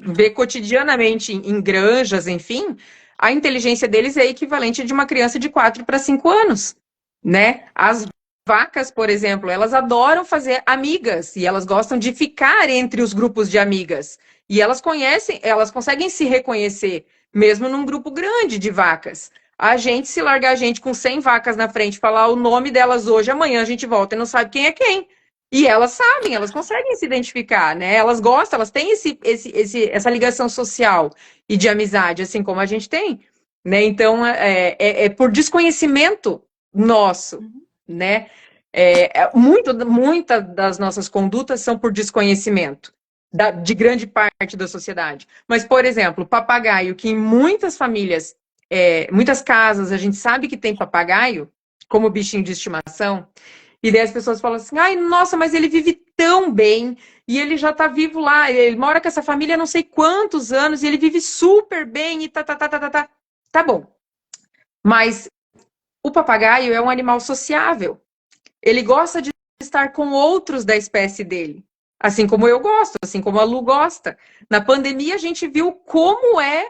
vê cotidianamente em granjas, enfim, a inteligência deles é equivalente a de uma criança de 4 para 5 anos, né? As vacas, por exemplo, elas adoram fazer amigas e elas gostam de ficar entre os grupos de amigas. E elas conseguem se reconhecer, mesmo num grupo grande de vacas. A gente, se largar a gente com 100 vacas na frente, falar o nome delas hoje, amanhã a gente volta e não sabe quem é quem. E elas sabem, elas conseguem se identificar, né? Elas gostam, elas têm essa ligação social e de amizade, assim como a gente tem, né? Então, por desconhecimento nosso, né? Muita das nossas condutas são por desconhecimento de grande parte da sociedade. Mas, por exemplo, papagaio, que em muitas famílias, muitas casas, a gente sabe que tem papagaio como bichinho de estimação, e daí as pessoas falam assim, ai, nossa, mas ele vive tão bem, e ele já tá vivo lá, ele mora com essa família há não sei quantos anos, e ele vive super bem, e tá. Tá bom. Mas o papagaio é um animal sociável. Ele gosta de estar com outros da espécie dele. Assim como eu gosto, assim como a Lu gosta. Na pandemia, a gente viu como é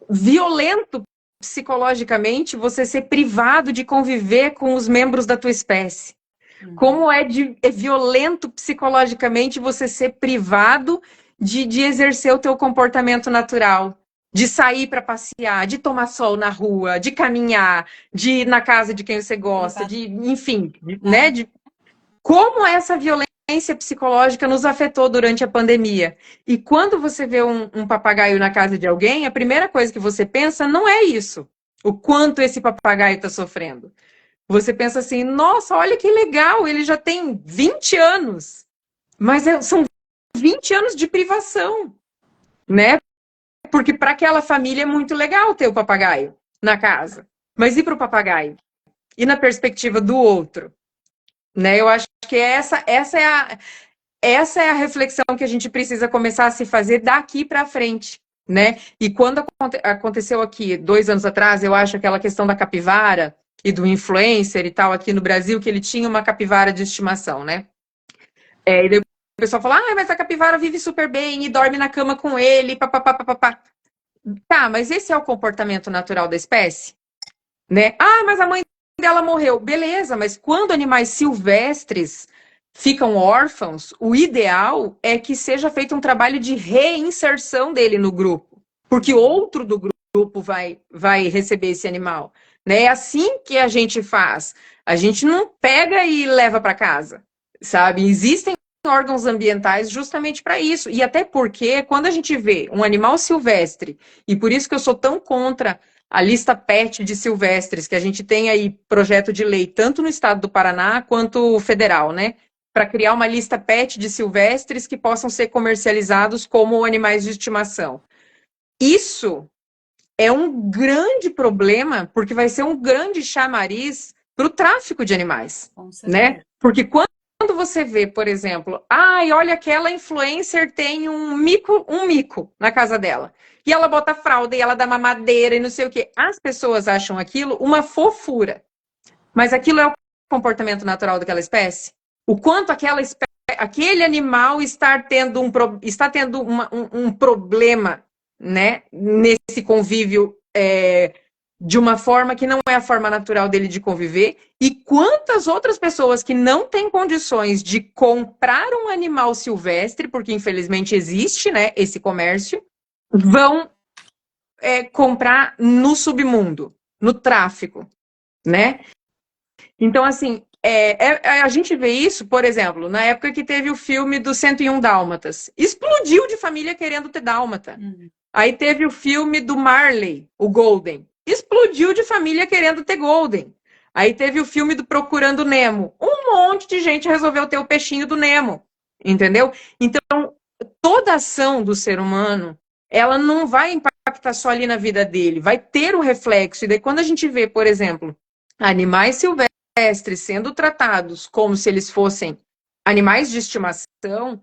violento psicologicamente você ser privado de conviver com os membros da tua espécie. Como é violento psicologicamente você ser privado de exercer o teu comportamento natural. De sair para passear, de tomar sol na rua, de caminhar, de ir na casa de quem você gosta, enfim, né? Como essa violência psicológica nos afetou durante a pandemia. E quando você vê um papagaio na casa de alguém, a primeira coisa que você pensa não é isso. O quanto esse papagaio está sofrendo. Você pensa assim, nossa, olha que legal, ele já tem 20 anos. Mas são 20 anos de privação, né? Porque para aquela família é muito legal ter o papagaio na casa. Mas e para o papagaio? E na perspectiva do outro? Né? Eu acho que essa é a reflexão que a gente precisa começar a se fazer daqui para frente, né? E quando aconteceu aqui, 2 anos atrás, eu acho aquela questão da capivara e do influencer e tal aqui no Brasil, que ele tinha uma capivara de estimação, né? E daí o pessoal fala, mas a capivara vive super bem e dorme na cama com ele, papapá. Tá, mas esse é o comportamento natural da espécie? Né? Mas a mãe dela morreu. Beleza, mas quando animais silvestres ficam órfãos, o ideal é que seja feito um trabalho de reinserção dele no grupo, porque outro do grupo vai receber esse animal. Né? É assim que a gente faz. A gente não pega e leva para casa, sabe? Existem órgãos ambientais justamente para isso. E até porque, quando a gente vê um animal silvestre, e por isso que eu sou tão contra a lista PET de silvestres, que a gente tem aí projeto de lei, tanto no estado do Paraná quanto federal, né? Para criar uma lista PET de silvestres que possam ser comercializados como animais de estimação. Isso é um grande problema, porque vai ser um grande chamariz para o tráfico de animais, né? Porque quando você vê, por exemplo, ai, olha, aquela influencer tem um mico na casa dela. E ela bota fralda e ela dá mamadeira e não sei o quê. As pessoas acham aquilo uma fofura. Mas aquilo é o comportamento natural daquela espécie? O quanto aquele animal está tendo um problema, né, nesse convívio de uma forma que não é a forma natural dele de conviver, e quantas outras pessoas que não têm condições de comprar um animal silvestre, porque infelizmente existe, né, esse comércio, vão comprar no submundo, no tráfico, né? Então, assim, a gente vê isso, por exemplo, na época que teve o filme do 101 Dálmatas. Explodiu de família querendo ter dálmata. Aí teve o filme do Marley, o Golden. Explodiu de família querendo ter Golden. Aí teve o filme do Procurando Nemo. Um monte de gente resolveu ter o peixinho do Nemo. Entendeu? Então, toda ação do ser humano, ela não vai impactar só ali na vida dele. Vai ter um reflexo. E daí, quando a gente vê, por exemplo, animais silvestres sendo tratados como se eles fossem animais de estimação,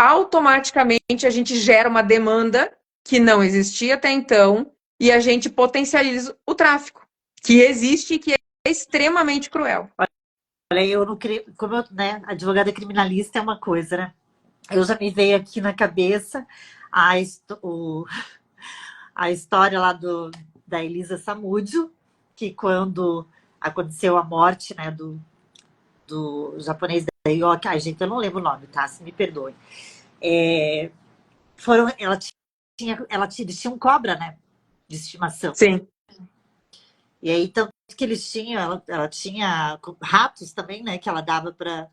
automaticamente a gente gera uma demanda que não existia até então e a gente potencializa o tráfico, que existe e que é extremamente cruel. Olha, eu não queria, como eu, né, advogada criminalista é uma coisa, né? Eu já me veio aqui na cabeça a história lá da Elisa Samúdio, que quando aconteceu a morte, né, do japonês da Yoki, ai gente, eu não lembro o nome, tá? Se me perdoe. Eles tinham cobra, né? De estimação. Sim. E aí, tanto que eles tinham, ela tinha ratos também, né? Que ela dava para.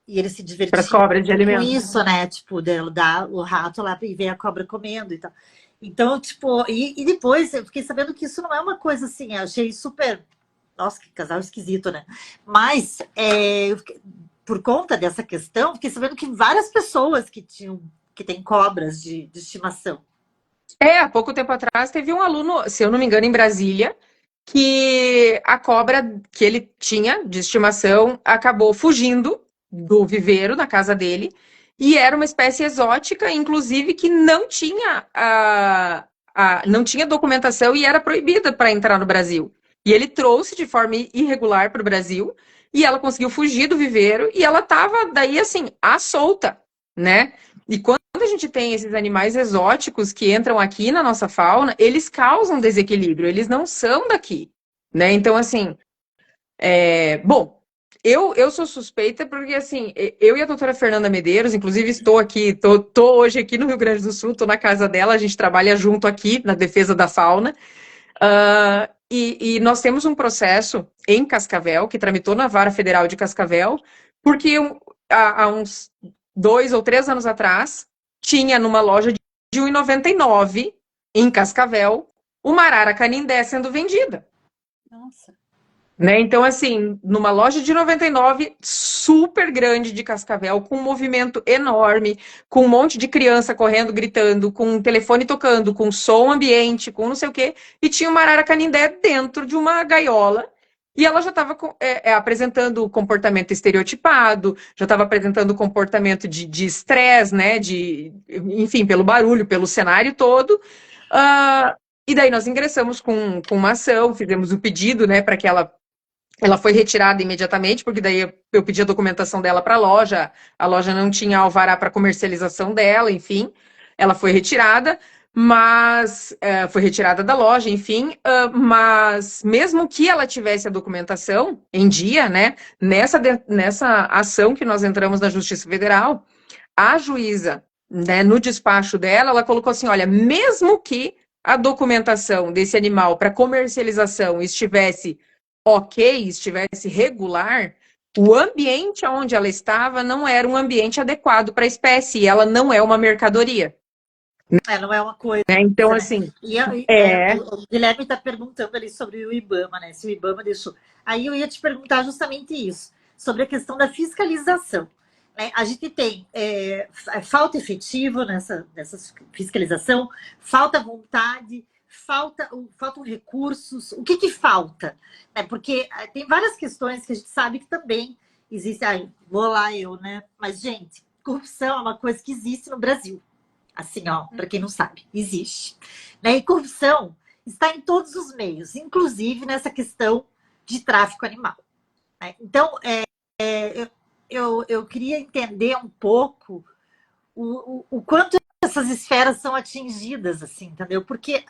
E eles se divertiam para as cobras de alimento. Com isso, né? Tipo, dela dar o rato lá e ver a cobra comendo e tal. Então, tipo, e depois eu fiquei sabendo que isso não é uma coisa assim, eu achei super. Nossa, que casal esquisito, né? Mas por conta dessa questão, fiquei sabendo que várias pessoas que têm cobras de estimação. Há pouco tempo atrás teve um aluno, se eu não me engano, em Brasília, que a cobra que ele tinha de estimação acabou fugindo do viveiro na casa dele e era uma espécie exótica, inclusive que não tinha não tinha documentação e era proibida para entrar no Brasil. E ele trouxe de forma irregular para o Brasil e ela conseguiu fugir do viveiro e ela estava daí assim à solta, né? E quando a gente tem esses animais exóticos que entram aqui na nossa fauna, eles causam desequilíbrio, eles não são daqui, né? Então, assim, bom, eu sou suspeita porque, assim, eu e a doutora Fernanda Medeiros, inclusive estou aqui, tô hoje aqui no Rio Grande do Sul, estou na casa dela, a gente trabalha junto aqui na defesa da fauna, e nós temos um processo em Cascavel, que tramitou na Vara Federal de Cascavel, porque há uns 2 ou 3 anos atrás, tinha numa loja de R$1,99 em Cascavel, uma arara canindé sendo vendida. Nossa. Né? Então, assim, numa loja de 99, super grande de Cascavel, com um movimento enorme, com um monte de criança correndo, gritando, com um telefone tocando, com som ambiente, com não sei o quê, e tinha uma arara canindé dentro de uma gaiola, e ela já estava apresentando comportamento estereotipado, já estava apresentando comportamento de estresse, né? Enfim, pelo barulho, pelo cenário todo. E daí nós ingressamos com uma ação, fizemos o pedido, né, para que ela foi retirada imediatamente, porque daí eu pedi a documentação dela para a loja não tinha alvará para comercialização dela, enfim, ela foi retirada, mas foi retirada da loja, enfim, mas mesmo que ela tivesse a documentação em dia, né, nessa ação que nós entramos na Justiça Federal, a juíza, né, no despacho dela, ela colocou assim, olha, mesmo que a documentação desse animal para comercialização estivesse ok, estivesse regular, o ambiente onde ela estava não era um ambiente adequado para a espécie, e ela não é uma mercadoria. Não é uma coisa. Então, né? assim. O Guilherme está perguntando ali sobre o IBAMA, né? Se o IBAMA deixou. Aí eu ia te perguntar justamente isso, sobre a questão da fiscalização. Né? A gente tem falta efetivo nessa fiscalização, falta vontade, faltam recursos. O que falta? Porque tem várias questões que a gente sabe que também existe, ai, vou lá eu, né? Mas, gente, corrupção é uma coisa que existe no Brasil. Assim, ó, para quem não sabe, existe. Né? E corrupção está em todos os meios, inclusive nessa questão de tráfico animal. Né? Então, eu queria entender um pouco o quanto essas esferas são atingidas, assim, entendeu? Porque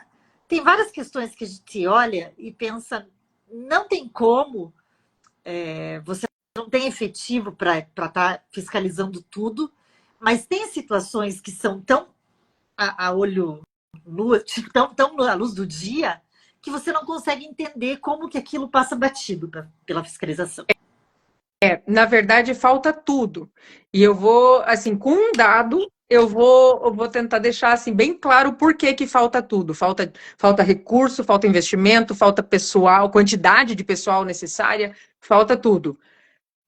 tem várias questões que a gente olha e pensa, não tem como, você não tem efetivo para estar fiscalizando tudo, mas tem situações que são tão a olho nu, tipo, tão à luz do dia, que você não consegue entender como que aquilo passa batido pela fiscalização. Na verdade, falta tudo. E eu vou, assim, com um dado, eu vou tentar deixar assim bem claro por que que falta tudo. Falta recurso, falta investimento, falta pessoal, quantidade de pessoal necessária, falta tudo.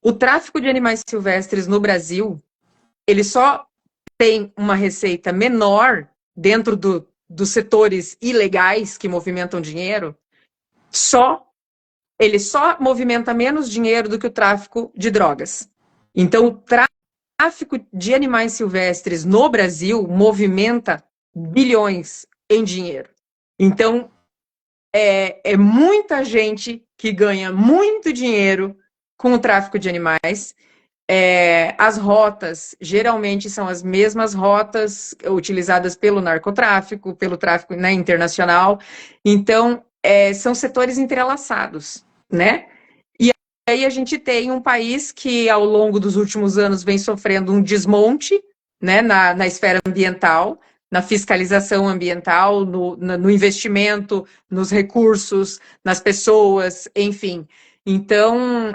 O tráfico de animais silvestres no Brasil, ele só tem uma receita menor dentro dos setores ilegais que movimentam dinheiro, ele só movimenta menos dinheiro do que o tráfico de drogas. Então, o tráfico de animais silvestres no Brasil movimenta bilhões em dinheiro. Então, é muita gente que ganha muito dinheiro com o tráfico de animais. As rotas geralmente são as mesmas rotas utilizadas pelo narcotráfico, pelo tráfico, né, internacional. Então, são setores entrelaçados, né? E aí a gente tem um país que, ao longo dos últimos anos, vem sofrendo um desmonte, né, na esfera ambiental, na fiscalização ambiental, no investimento, nos recursos, nas pessoas, enfim. Então,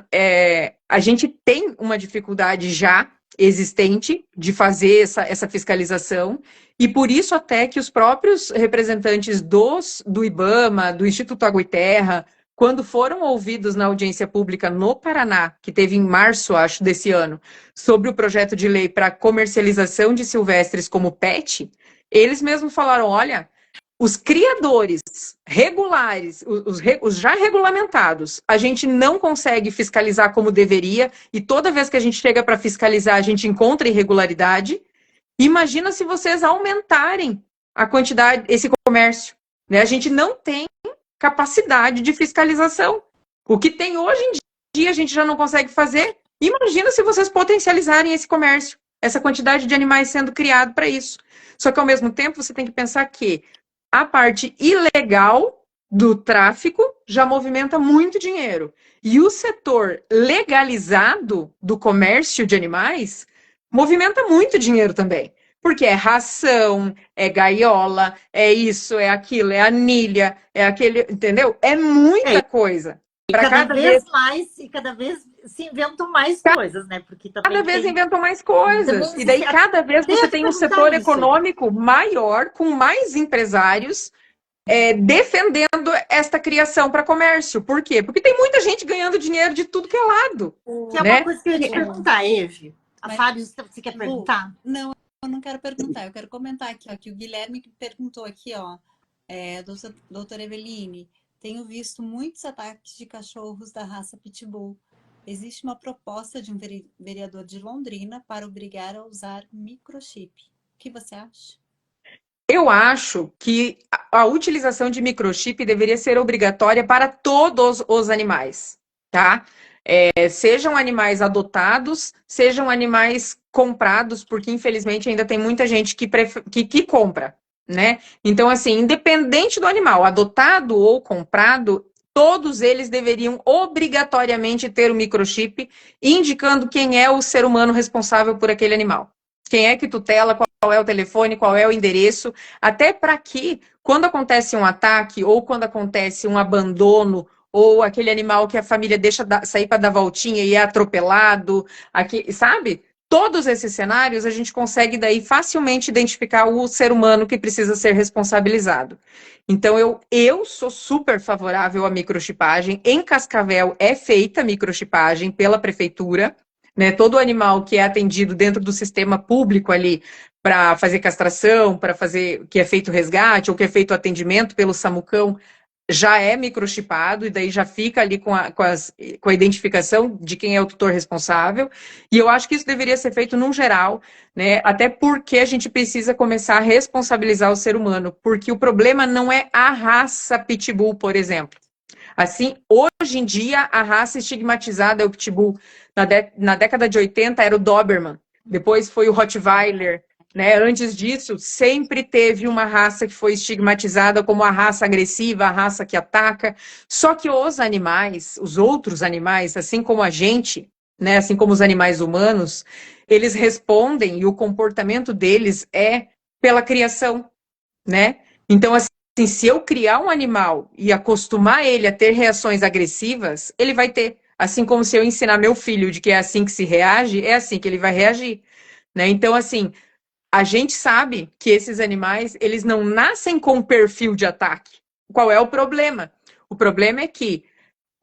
a gente tem uma dificuldade já existente de fazer essa fiscalização, e por isso até que os próprios representantes do IBAMA, do Instituto Água e Terra, quando foram ouvidos na audiência pública no Paraná, que teve em março, acho, desse ano, sobre o projeto de lei para comercialização de silvestres como PET, eles mesmos falaram, olha, os criadores regulares, os já regulamentados, a gente não consegue fiscalizar como deveria, e toda vez que a gente chega para fiscalizar, a gente encontra irregularidade. Imagina se vocês aumentarem a quantidade, esse comércio, né? A gente não tem capacidade de fiscalização. O que tem hoje em dia a gente já não consegue fazer. Imagina se vocês potencializarem esse comércio, essa quantidade de animais sendo criado para isso. Só que, ao mesmo tempo, você tem que pensar que a parte ilegal do tráfico já movimenta muito dinheiro. E o setor legalizado do comércio de animais movimenta muito dinheiro também. Porque é ração, é gaiola, é isso, é aquilo, é anilha, é aquele, entendeu? É muita coisa. Para cada vez mais, e cada vez se inventam mais coisas, né? Porque cada vez inventam mais coisas. E daí, cada vez você tem um setor econômico maior, com mais empresários defendendo esta criação para comércio. Por quê? Porque tem muita gente ganhando dinheiro de tudo que é lado. Que é uma coisa que eu ia te perguntar, Eve. A Fábio, você quer perguntar? Não, eu não quero perguntar. Eu quero comentar aqui, ó, que o Guilherme perguntou aqui, ó, doutora Eveline, tenho visto muitos ataques de cachorros da raça Pitbull. Existe uma proposta de um vereador de Londrina para obrigar a usar microchip. O que você acha? Eu acho que a utilização de microchip deveria ser obrigatória para todos os animais, tá? Sejam animais adotados, sejam animais comprados, porque infelizmente ainda tem muita gente que compra, né? Então, assim, independente do animal, adotado ou comprado, todos eles deveriam obrigatoriamente ter o microchip, indicando quem é o ser humano responsável por aquele animal. Quem é que tutela, qual é o telefone, qual é o endereço, até para que, quando acontece um ataque, ou quando acontece um abandono, ou aquele animal que a família deixa sair para dar voltinha e é atropelado, sabe? Todos esses cenários a gente consegue daí facilmente identificar o ser humano que precisa ser responsabilizado. Então, eu sou super favorável à microchipagem. Em Cascavel é feita microchipagem pela prefeitura, né? Todo animal que é atendido dentro do sistema público ali para fazer castração, para fazer que é feito resgate ou que é feito atendimento pelo SAMUCão, já é microchipado e daí já fica ali com a identificação de quem é o tutor responsável. E eu acho que isso deveria ser feito num geral, né? Até porque a gente precisa começar a responsabilizar o ser humano, porque o problema não é a raça Pitbull, por exemplo. Assim, hoje em dia, a raça estigmatizada é o Pitbull. Na década de 80 era o Doberman, depois foi o Rottweiler, né? Antes disso, sempre teve uma raça que foi estigmatizada como a raça agressiva, a raça que ataca. Só que os animais, os outros animais, assim como a gente, né? Assim como os animais humanos, eles respondem e o comportamento deles é pela criação, né? Então, assim, se eu criar um animal e acostumar ele a ter reações agressivas, ele vai ter. Assim como se eu ensinar meu filho de que é assim que se reage, é assim que ele vai reagir, né? Então, assim, a gente sabe que esses animais, eles não nascem com perfil de ataque. Qual é o problema? O problema é que,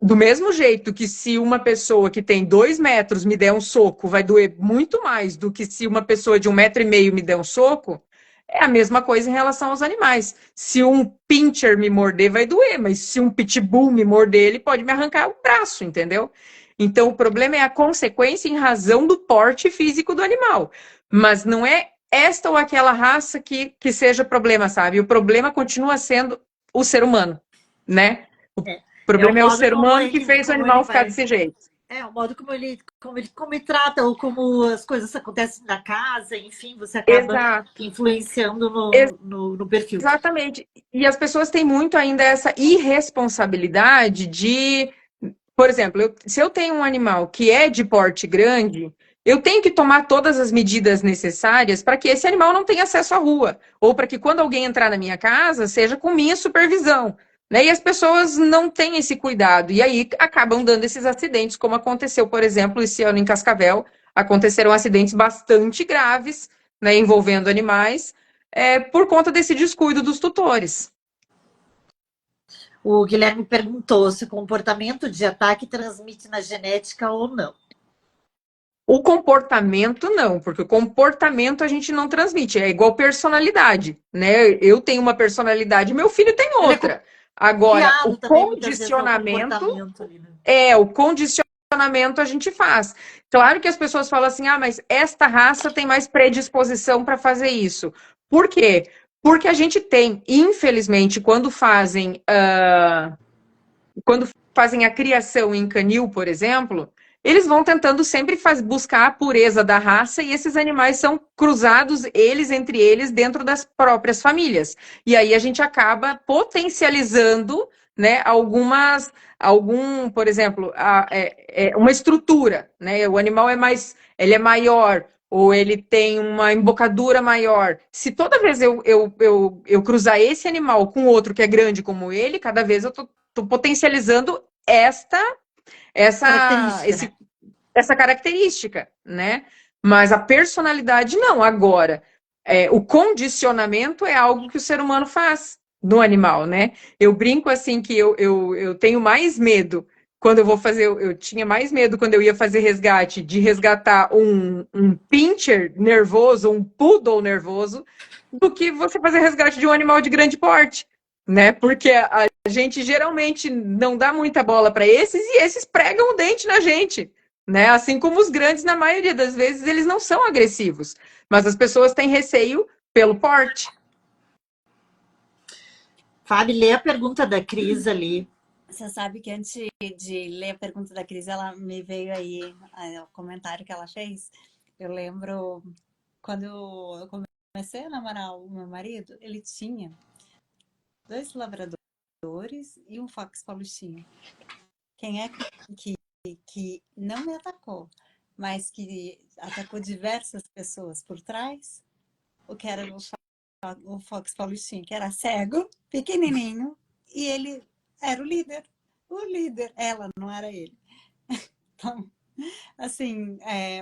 do mesmo jeito que se uma pessoa que tem 2 metros me der um soco, vai doer muito mais do que se uma pessoa de 1,5 metro me der um soco, é a mesma coisa em relação aos animais. Se um pincher me morder, vai doer, mas se um pitbull me morder, ele pode me arrancar o braço, entendeu? Então, o problema é a consequência em razão do porte físico do animal. Mas não é esta ou aquela raça que seja problema, sabe? O problema continua sendo o ser humano, né? O É, é o problema é o modo ser humano que fez o como ele animal ficar vai. desse jeito. É, o modo como ele trata, ou como as coisas acontecem na casa, enfim, você acaba Exato. influenciando no perfil. Exatamente. E as pessoas têm muito ainda essa irresponsabilidade de, por exemplo, se eu tenho um animal que é de porte grande, eu tenho que tomar todas as medidas necessárias para que esse animal não tenha acesso à rua, ou para que quando alguém entrar na minha casa, seja com minha supervisão. Né? E as pessoas não têm esse cuidado, e aí acabam dando esses acidentes, como aconteceu, por exemplo, esse ano em Cascavel, aconteceram acidentes bastante graves, né, envolvendo animais, por conta desse descuido dos tutores. O Guilherme perguntou se o comportamento de ataque transmite na genética ou não. O comportamento não, porque o comportamento a gente não transmite, é igual personalidade, né? Eu tenho uma personalidade, meu filho tem Ele é outra. Agora, o copiado também, muitas vezes, ao condicionamento comportamento ali, né? o condicionamento a gente faz. Claro que as pessoas falam assim: "Ah, mas esta raça tem mais predisposição para fazer isso". Por quê? Porque a gente tem, infelizmente, quando fazem a criação em canil, por exemplo, eles vão tentando sempre buscar a pureza da raça e esses animais são cruzados, eles entre eles, dentro das próprias famílias. E aí a gente acaba potencializando, né, por exemplo, uma estrutura, né? O animal ele é maior, ou ele tem uma embocadura maior. Se toda vez eu cruzar esse animal com outro que é grande como ele, cada vez eu estou potencializando essa, Característica, esse, né? essa característica, né? Mas a personalidade não. Agora, o condicionamento é algo que o ser humano faz no animal, né? Eu brinco assim que eu tenho mais medo quando eu vou fazer. Eu tinha mais medo quando eu ia fazer resgate de resgatar um pincher nervoso, um poodle nervoso, do que você fazer resgate de um animal de grande porte, né? Porque a gente geralmente não dá muita bola para esses e esses pregam o dente na gente, né? Assim como os grandes, na maioria das vezes, eles não são agressivos, mas as pessoas têm receio pelo porte. Fábio, lê a pergunta da Cris ali. Você sabe que antes de ler a pergunta da Cris, ela me veio aí o comentário que ela fez. Eu lembro quando eu comecei a namorar o meu marido, ele tinha 2 labradores e um fox paulistinho. Quem é que não me atacou, mas que atacou diversas pessoas por trás? O que era o fox paulistinho, que era cego, pequenininho, e ele era o líder. O líder, ela, não era ele. Então, assim,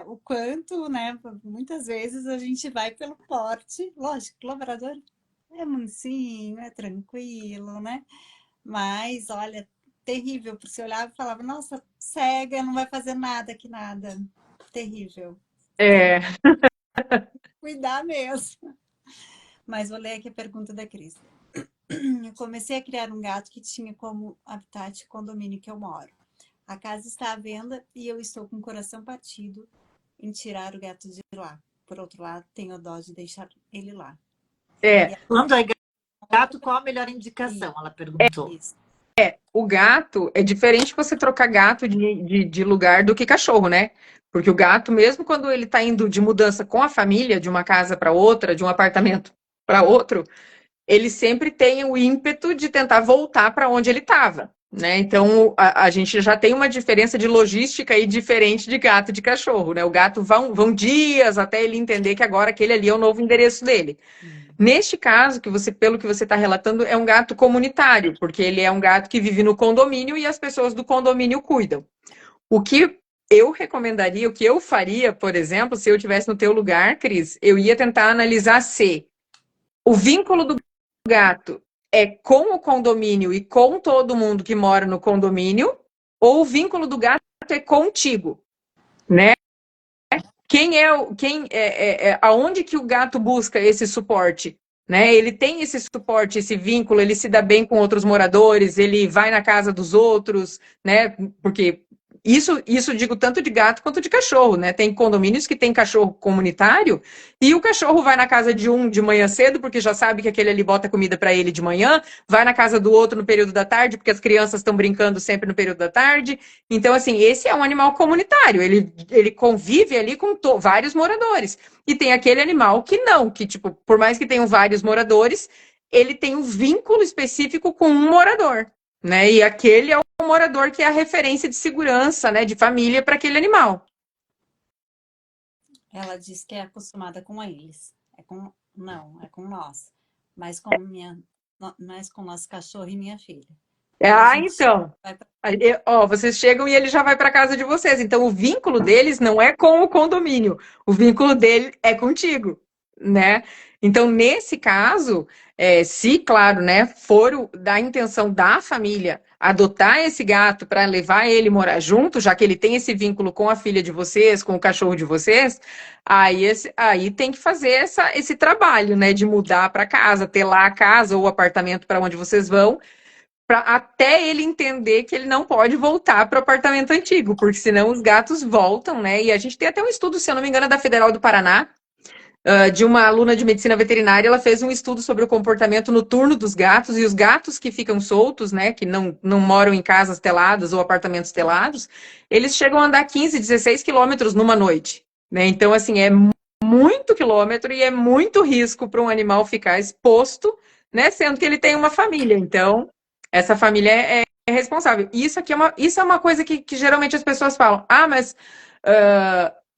o quanto, né? Muitas vezes a gente vai pelo porte, lógico, o labrador é mansinho, é tranquilo, né? Mas, olha, terrível, porque você olhava e falava, nossa, cega, não vai fazer nada que nada. Terrível. Tem É, que cuidar mesmo. Mas vou ler aqui a pergunta da Cris. eu comecei a criar um gato que tinha como habitat o condomínio que eu moro. A casa está à venda e eu estou com o coração partido em tirar o gato de lá. Por outro lado, tenho dó de deixar ele lá. É, Quando é gato, qual a melhor indicação? Ela perguntou. Isso. o gato é diferente você trocar gato de lugar do que cachorro, né? Porque o gato, mesmo quando ele está indo de mudança com a família, de uma casa para outra, de um apartamento para outro, ele sempre tem o ímpeto de tentar voltar para onde ele estava, né? Então a gente já tem uma diferença de logística aí diferente de gato e de cachorro, né? O gato vão dias até ele entender que agora aquele ali é o novo endereço dele. Neste caso, pelo que você está relatando, é um gato comunitário, porque ele é um gato que vive no condomínio e as pessoas do condomínio cuidam. O que eu recomendaria, o que eu faria, por exemplo, se eu estivesse no teu lugar, Cris, eu ia tentar analisar se o vínculo do gato é com o condomínio e com todo mundo que mora no condomínio, ou o vínculo do gato é contigo, né? Aonde que o gato busca esse suporte, né? Ele tem esse suporte, esse vínculo, ele se dá bem com outros moradores, ele vai na casa dos outros, né? Porque isso digo tanto de gato quanto de cachorro, né? Tem condomínios que tem cachorro comunitário e o cachorro vai na casa de um de manhã cedo, porque já sabe que aquele ali bota comida para ele de manhã, vai na casa do outro no período da tarde, porque as crianças estão brincando sempre no período da tarde. Então, assim, esse é um animal comunitário, ele convive ali com vários moradores. E tem aquele animal que não, que, tipo, por mais que tenham vários moradores, ele tem um vínculo específico com um morador, né? E aquele é o morador que é a referência de segurança, né, de família para aquele animal. Ela diz que é acostumada com eles. Não, é com nós. Mas mais com nosso cachorro e minha filha. Então. Vocês chegam e ele já vai para casa de vocês. Então, o vínculo deles não é com o condomínio. O vínculo dele é contigo, né? Então, nesse caso, se, claro, né, for da intenção da família adotar esse gato para levar ele morar junto, já que ele tem esse vínculo com a filha de vocês, com o cachorro de vocês, aí tem que fazer esse trabalho, né, de mudar para casa, ter lá a casa ou o apartamento para onde vocês vão, até ele entender que ele não pode voltar para o apartamento antigo, porque senão os gatos voltam, né? E a gente tem até um estudo, se eu não me engano, da Federal do Paraná, de uma aluna de medicina veterinária, ela fez um estudo sobre o comportamento noturno dos gatos, e os gatos que ficam soltos, né, que não moram em casas teladas ou apartamentos telados, eles chegam a andar 15, 16 quilômetros numa noite, né? Então, assim, é muito quilômetro e é muito risco para um animal ficar exposto, né, sendo que ele tem uma família. Então, essa família é responsável. Isso é uma coisa que geralmente as pessoas falam. Mas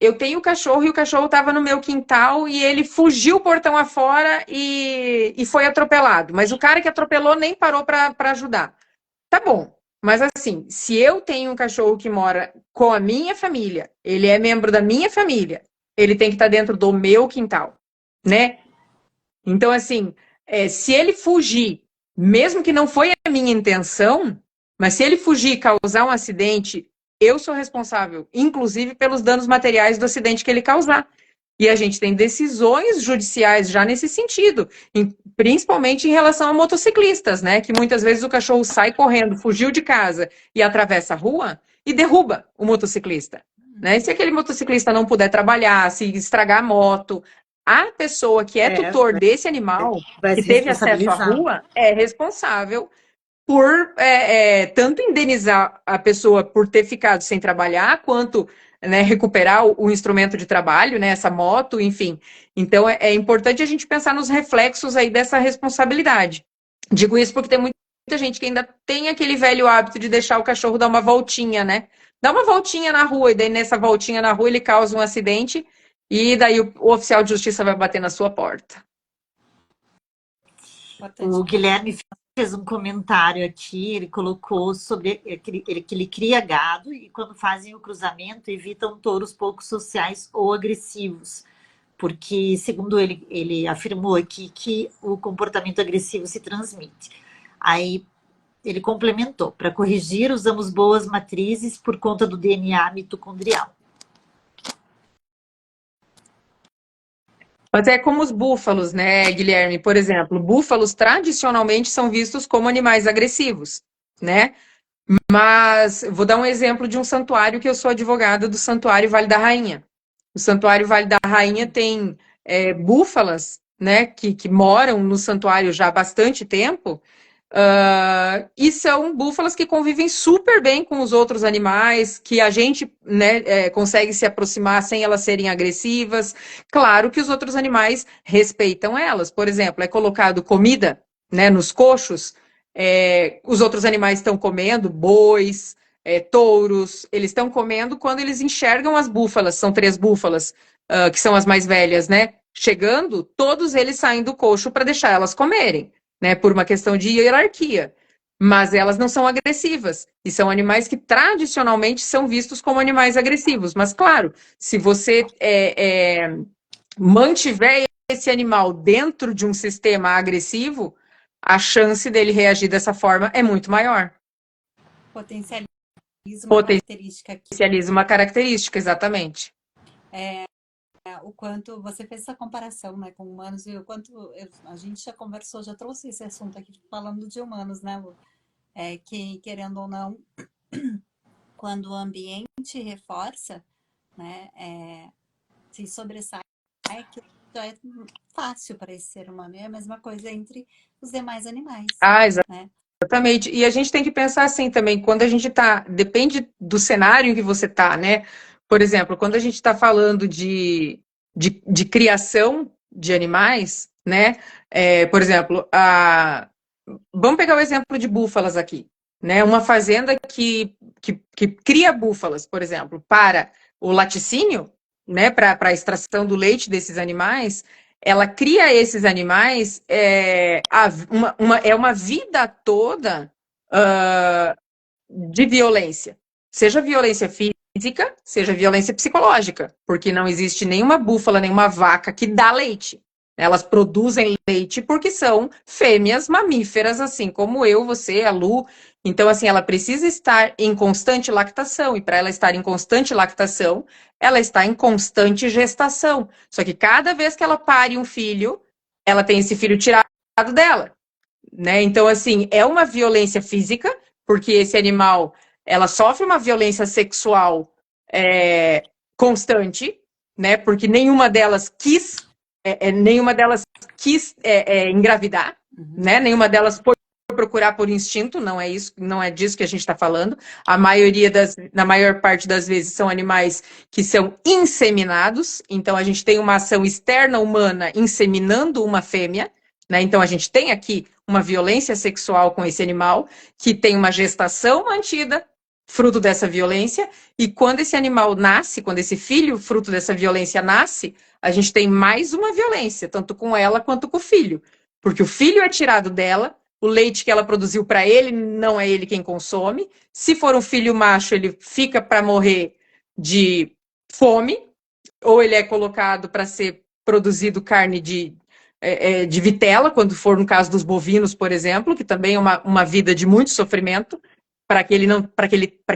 eu tenho cachorro e o cachorro estava no meu quintal e ele fugiu o portão afora e foi atropelado. Mas o cara que atropelou nem parou para ajudar. Tá bom. Mas assim, se eu tenho um cachorro que mora com a minha família, ele é membro da minha família, ele tem que estar dentro do meu quintal, né? Então, assim, se ele fugir, mesmo que não foi a minha intenção, mas se ele fugir e causar um acidente, eu sou responsável, inclusive pelos danos materiais do acidente que ele causar. E a gente tem decisões judiciais já nesse sentido, principalmente em relação a motociclistas, né? Que muitas vezes o cachorro sai correndo, fugiu de casa e atravessa a rua e derruba o motociclista, né? E se aquele motociclista não puder trabalhar, se estragar a moto, a pessoa que é tutor desse animal, vai que se teve acesso à responsabilizar. rua, é responsável por tanto indenizar a pessoa por ter ficado sem trabalhar, quanto, né, recuperar o instrumento de trabalho, né, essa moto, enfim. Então, é importante a gente pensar nos reflexos aí dessa responsabilidade. Digo isso porque tem muita gente que ainda tem aquele velho hábito de deixar o cachorro dar uma voltinha, né? Dá uma voltinha na rua, e daí nessa voltinha na rua ele causa um acidente, e daí o oficial de justiça vai bater na sua porta. O Guilherme fez um comentário aqui, ele colocou sobre que ele cria gado e quando fazem o cruzamento evitam touros pouco sociais ou agressivos, porque, segundo ele afirmou aqui que o comportamento agressivo se transmite. Aí ele complementou, para corrigir usamos boas matrizes por conta do DNA mitocondrial. Mas é como os búfalos, né, Guilherme? Por exemplo, búfalos tradicionalmente são vistos como animais agressivos, né? Mas vou dar um exemplo de um santuário que eu sou advogada do Santuário Vale da Rainha. O Santuário Vale da Rainha tem búfalas, né, que moram no santuário já há bastante tempo, e são búfalas que convivem super bem com os outros animais, que a gente, né, consegue se aproximar sem elas serem agressivas. Claro que os outros animais respeitam elas. Por exemplo, é colocado comida, né, nos coxos, os outros animais estão comendo, bois, touros, eles estão comendo quando eles enxergam as búfalas, são 3 búfalas, que são as mais velhas, né? Chegando, todos eles saem do coxo para deixar elas comerem, né, por uma questão de hierarquia. Mas elas não são agressivas. E são animais que tradicionalmente são vistos como animais agressivos. Mas, claro, se você mantiver esse animal dentro de um sistema agressivo, a chance dele reagir dessa forma é muito maior. Potencializa uma característica aqui. Potencializa uma característica, exatamente. O quanto você fez essa comparação, né, com humanos e o quanto a gente já conversou, já trouxe esse assunto aqui falando de humanos, né, Lu? Que querendo ou não, quando o ambiente reforça, né, se sobressai, que já é fácil para esse ser humano. E é a mesma coisa entre os demais animais. Né? Exatamente. E a gente tem que pensar assim também, quando a gente está, depende do cenário em que você está, né? Por exemplo, quando a gente está falando de criação de animais, né? Por exemplo, vamos pegar o exemplo de búfalas aqui, né? Uma fazenda que cria búfalas, por exemplo, para o laticínio, né? Para a extração do leite desses animais, ela cria esses animais uma vida toda de violência, seja violência física, seja violência psicológica, porque não existe nenhuma búfala, nenhuma vaca que dá leite. Elas produzem leite porque são fêmeas mamíferas, assim como eu, você, a Lu. Então, assim, ela precisa estar em constante lactação, e para ela estar em constante lactação, ela está em constante gestação. Só que cada vez que ela pare um filho, ela tem esse filho tirado dela, né? Então, assim, é uma violência física, porque esse animal, ela sofre uma violência sexual constante, né? Porque nenhuma delas quis engravidar, né? Nenhuma delas foi procurar por instinto, não é isso, não é disso que a gente está falando. Na maior parte das vezes, são animais que são inseminados, então a gente tem uma ação externa humana inseminando uma fêmea, né? Então a gente tem aqui uma violência sexual com esse animal, que tem uma gestação mantida, fruto dessa violência, e quando esse animal nasce, quando esse filho, fruto dessa violência, nasce, a gente tem mais uma violência, tanto com ela quanto com o filho. Porque o filho é tirado dela, o leite que ela produziu para ele, não é ele quem consome. Se for um filho macho, ele fica para morrer de fome, ou ele é colocado para ser produzido carne de vitela, quando for no caso dos bovinos, por exemplo, que também é uma vida de muito sofrimento. Para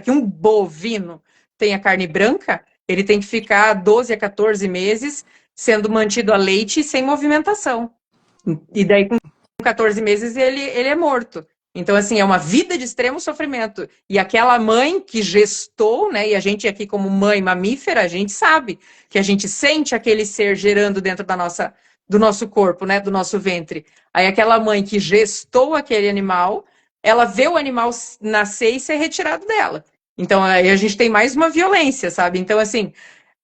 que um bovino tenha carne branca, ele tem que ficar 12 a 14 meses sendo mantido a leite sem movimentação. E daí, com 14 meses, ele é morto. Então, assim, é uma vida de extremo sofrimento. E aquela mãe que gestou, né? E a gente aqui, como mãe mamífera, a gente sabe que a gente sente aquele ser gerando dentro do nosso corpo, né? Do nosso ventre. Aí aquela mãe que gestou aquele animal, ela vê o animal nascer e ser retirado dela. Então, aí a gente tem mais uma violência, sabe? Então, assim,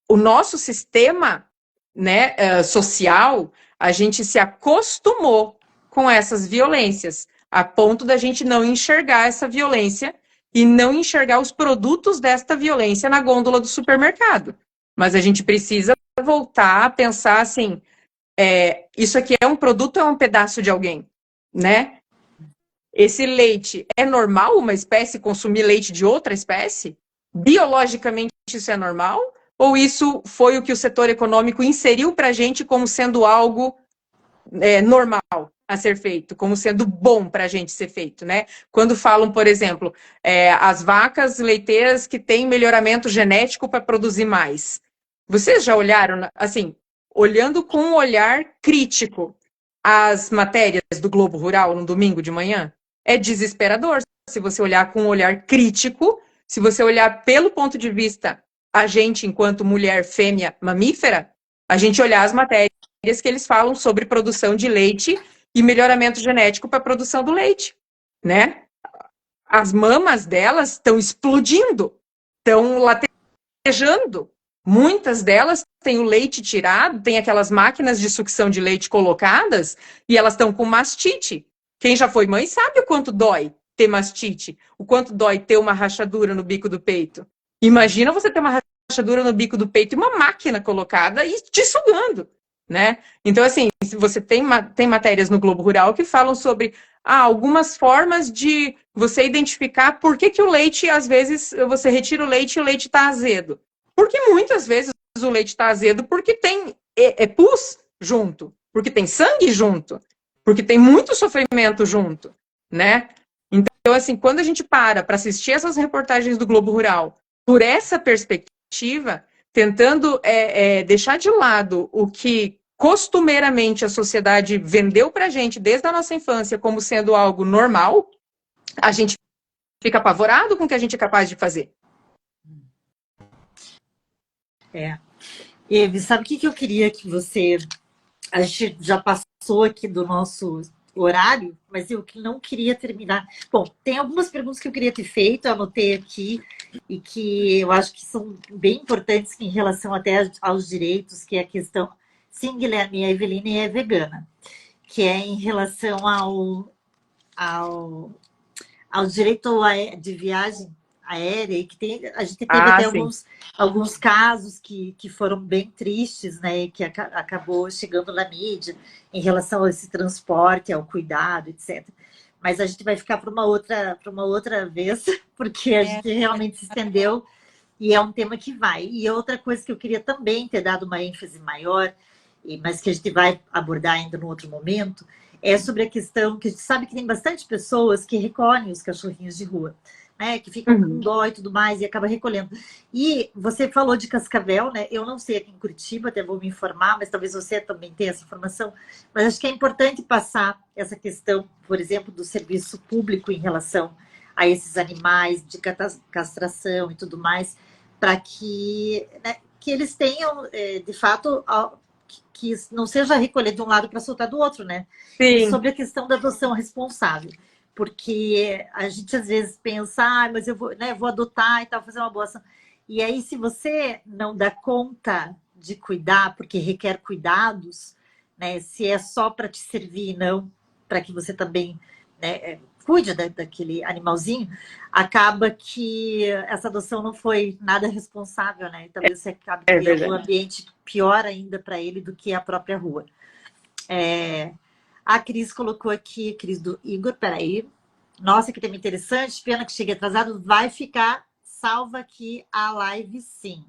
o nosso sistema, né, social, a gente se acostumou com essas violências, a ponto da gente não enxergar essa violência e não enxergar os produtos desta violência na gôndola do supermercado. Mas a gente precisa voltar a pensar assim, isso aqui é um produto ou é um pedaço de alguém, né? Esse leite, é normal uma espécie consumir leite de outra espécie? Biologicamente isso é normal? Ou isso foi o que o setor econômico inseriu para a gente como sendo algo normal a ser feito, como sendo bom para a gente ser feito, né? Quando falam, por exemplo, as vacas leiteiras que têm melhoramento genético para produzir mais. Vocês já olharam, assim, olhando com um olhar crítico as matérias do Globo Rural no domingo de manhã, é desesperador. Se você olhar com um olhar crítico, se você olhar pelo ponto de vista, a gente, enquanto mulher fêmea mamífera, a gente olhar as matérias que eles falam sobre produção de leite e melhoramento genético para a produção do leite, né? As mamas delas estão explodindo, estão latejando. Muitas delas têm o leite tirado, tem aquelas máquinas de sucção de leite colocadas e elas estão com mastite. Quem já foi mãe sabe o quanto dói ter mastite, o quanto dói ter uma rachadura no bico do peito. Imagina você ter uma rachadura no bico do peito e uma máquina colocada e te sugando, né? Então, assim, se você tem matérias no Globo Rural que falam sobre algumas formas de você identificar por que o leite, às vezes, você retira o leite e o leite está azedo. Porque muitas vezes o leite está azedo porque tem pus junto, porque tem sangue junto, porque tem muito sofrimento junto, né? Então, assim, quando a gente para assistir essas reportagens do Globo Rural por essa perspectiva, tentando deixar de lado o que costumeiramente a sociedade vendeu para a gente desde a nossa infância como sendo algo normal, a gente fica apavorado com o que a gente é capaz de fazer. Eve, sabe o que eu queria que você... A gente já passou aqui do nosso horário, mas eu não queria terminar. Bom, tem algumas perguntas que eu queria ter feito, eu anotei aqui, e que eu acho que são bem importantes em relação até aos direitos, que é a questão... Sim, Guilherme, a Eveline é vegana, que é em relação ao direito de viagem aérea, e que a gente teve até alguns casos que foram bem tristes, né, que acabou chegando na mídia em relação a esse transporte, ao cuidado, etc. Mas a gente vai ficar para uma outra vez, porque a gente realmente se estendeu e é um tema que vai. E outra coisa que eu queria também ter dado uma ênfase maior, mas que a gente vai abordar ainda no outro momento, é sobre a questão que a gente sabe que tem bastante pessoas que recolhem os cachorrinhos de rua, né, que ficam com dó e tudo mais, e acaba recolhendo. E você falou de Cascavel, né? Eu não sei aqui em Curitiba, até vou me informar, mas talvez você também tenha essa informação. Mas acho que é importante passar essa questão, por exemplo, do serviço público em relação a esses animais, de castração e tudo mais, para que, né, que eles tenham, de fato, que não seja recolher de um lado para soltar do outro, né? Sim. E sobre a questão da adoção responsável. Porque a gente às vezes pensa, mas eu vou, né, vou adotar e tal, fazer uma boa ação. E aí, se você não dá conta de cuidar, porque requer cuidados, né, se é só para te servir e não para que você também, né, cuide daquele animalzinho, acaba que essa adoção não foi nada responsável, né? Talvez você acabe criando um ambiente pior ainda para ele do que a própria rua. A Cris colocou aqui, Cris do Igor, peraí. Nossa, que tema interessante, pena que cheguei atrasado. Vai ficar salva aqui a live, sim.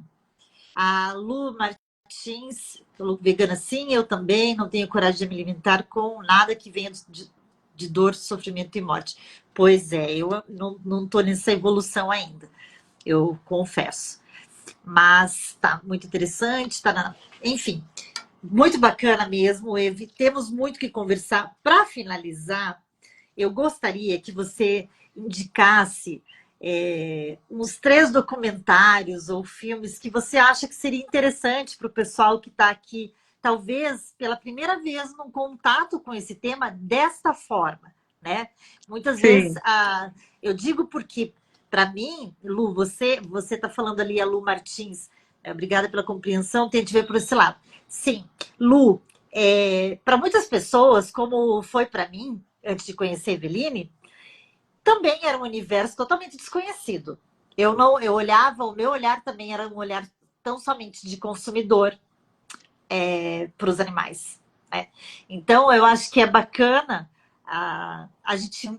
A Lu Martins falou vegana, sim, eu também. Não tenho coragem de me alimentar com nada que venha de dor, sofrimento e morte. Pois é, eu não estou nessa evolução ainda, eu confesso. Mas tá muito interessante, enfim... Muito bacana mesmo, Eve. Temos muito que conversar. Para finalizar, eu gostaria que você indicasse uns 3 documentários ou filmes que você acha que seria interessante para o pessoal que está aqui, talvez pela primeira vez, num contato com esse tema desta forma, né? Muitas vezes, eu digo porque, para mim, Lu, você está falando ali, a Lu Martins, obrigada pela compreensão, tente ver por esse lado. Sim, Lu, para muitas pessoas, como foi para mim, antes de conhecer a Eveline, também era um universo totalmente desconhecido. Eu olhava, o meu olhar também era um olhar tão somente de consumidor para os animais, né? Então, eu acho que é bacana a gente